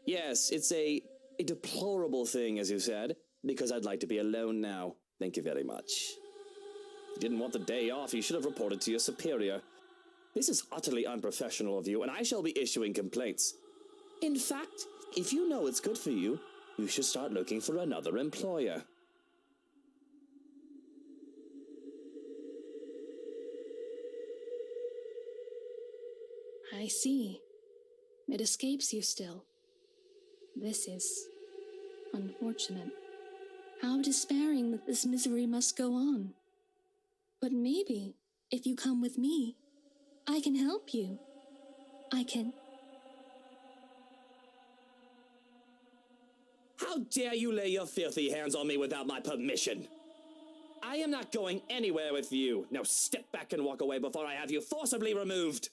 Yes, it's a deplorable thing, as you said, because I'd like to be alone now. Thank you very much. If you didn't want the day off, you should have reported to your superior. This is utterly unprofessional of you, and I shall be issuing complaints. In fact, if you know it's good for you, you should start looking for another employer. I see. It escapes you still. This is unfortunate. How despairing that this misery must go on. But maybe, if you come with me, I can help you. I can... How dare you lay your filthy hands on me without my permission? I am not going anywhere with you. Now step back and walk away before I have you forcibly removed.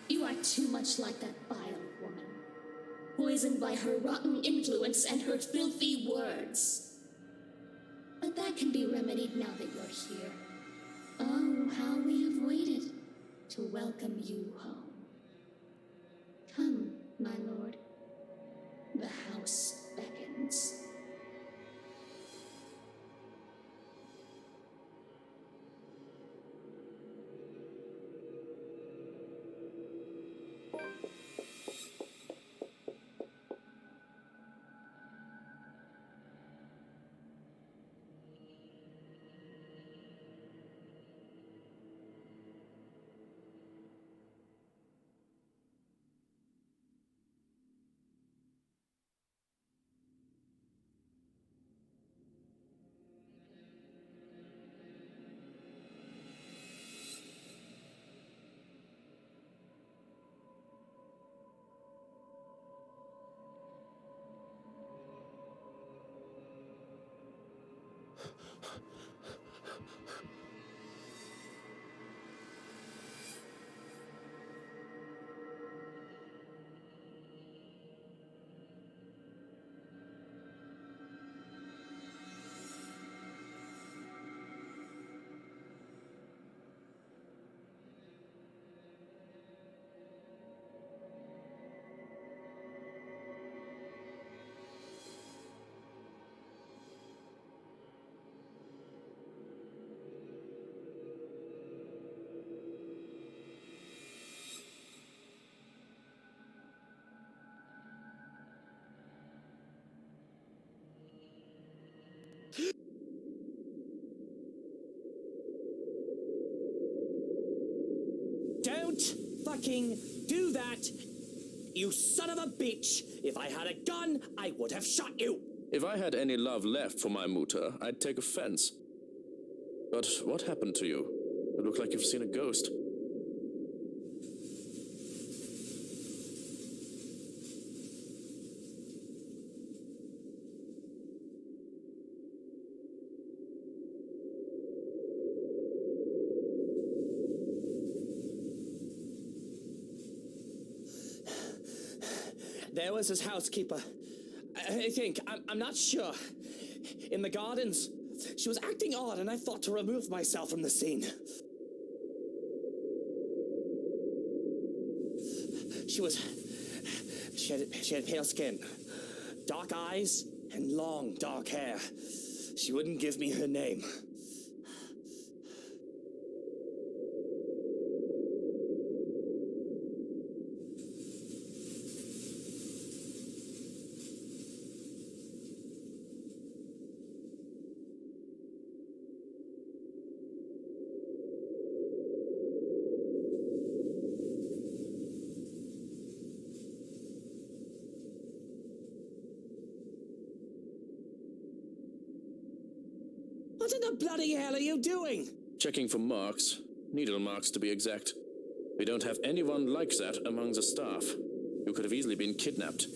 You are too much like that vile woman, poisoned by her rotten influence and her filthy words. But that can be remedied now that you're here. Oh, how we have waited to welcome you home. Come, my lord. The house beckons. Don't fucking do that! You son of a bitch! If I had a gun, I would have shot you! If I had any love left for my mutter, I'd take offense. But what happened to you? You look like you've seen a ghost. There was his housekeeper. I think, I'm not sure. In the gardens. She was acting odd, and I thought to remove myself from the scene. She had pale skin, dark eyes, and long, dark hair. She wouldn't give me her name. What in the bloody hell are you doing? Checking for marks. Needle marks, to be exact. We don't have anyone like that among the staff. You could have easily been kidnapped.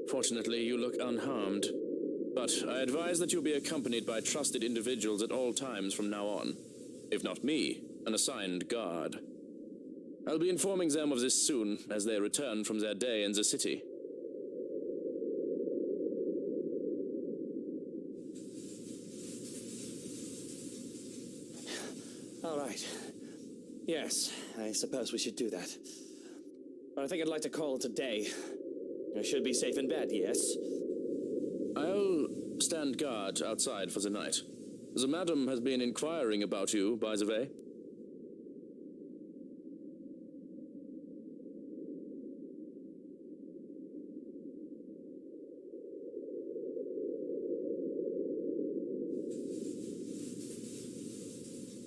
Fortunately, you look unharmed. But I advise that you be accompanied by trusted individuals at all times from now on. If not me, an assigned guard. I'll be informing them of this soon, as they return from their day in the city. All right. Yes, I suppose we should do that. But I think I'd like to call it a day. I should be safe in bed, yes? I'll stand guard outside for the night. The madam has been inquiring about you, by the way.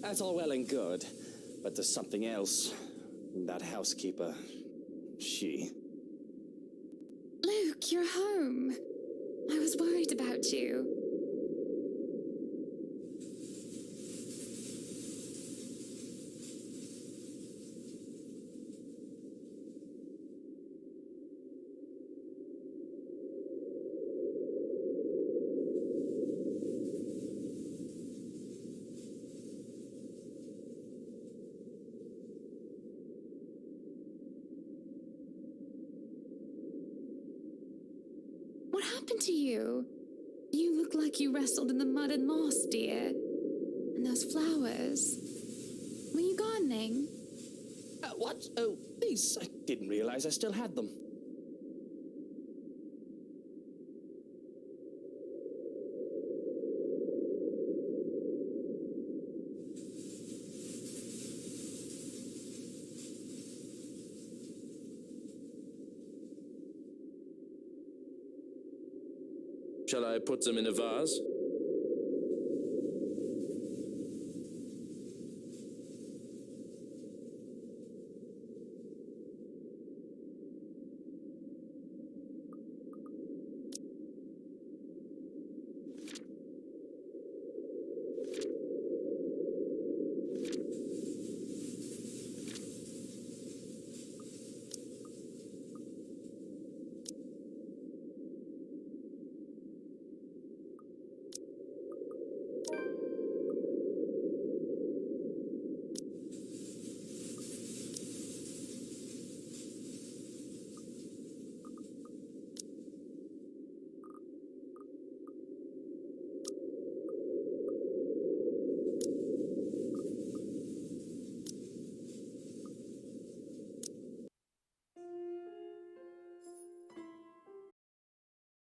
That's all well and good, but there's something else. That housekeeper, she... Luke, you're home. I was worried about you. What happened to you? You look like you wrestled in the mud and moss, dear. And those flowers. Were you gardening? What? Oh, these. I didn't realize I still had them. Shall I put them in a vase?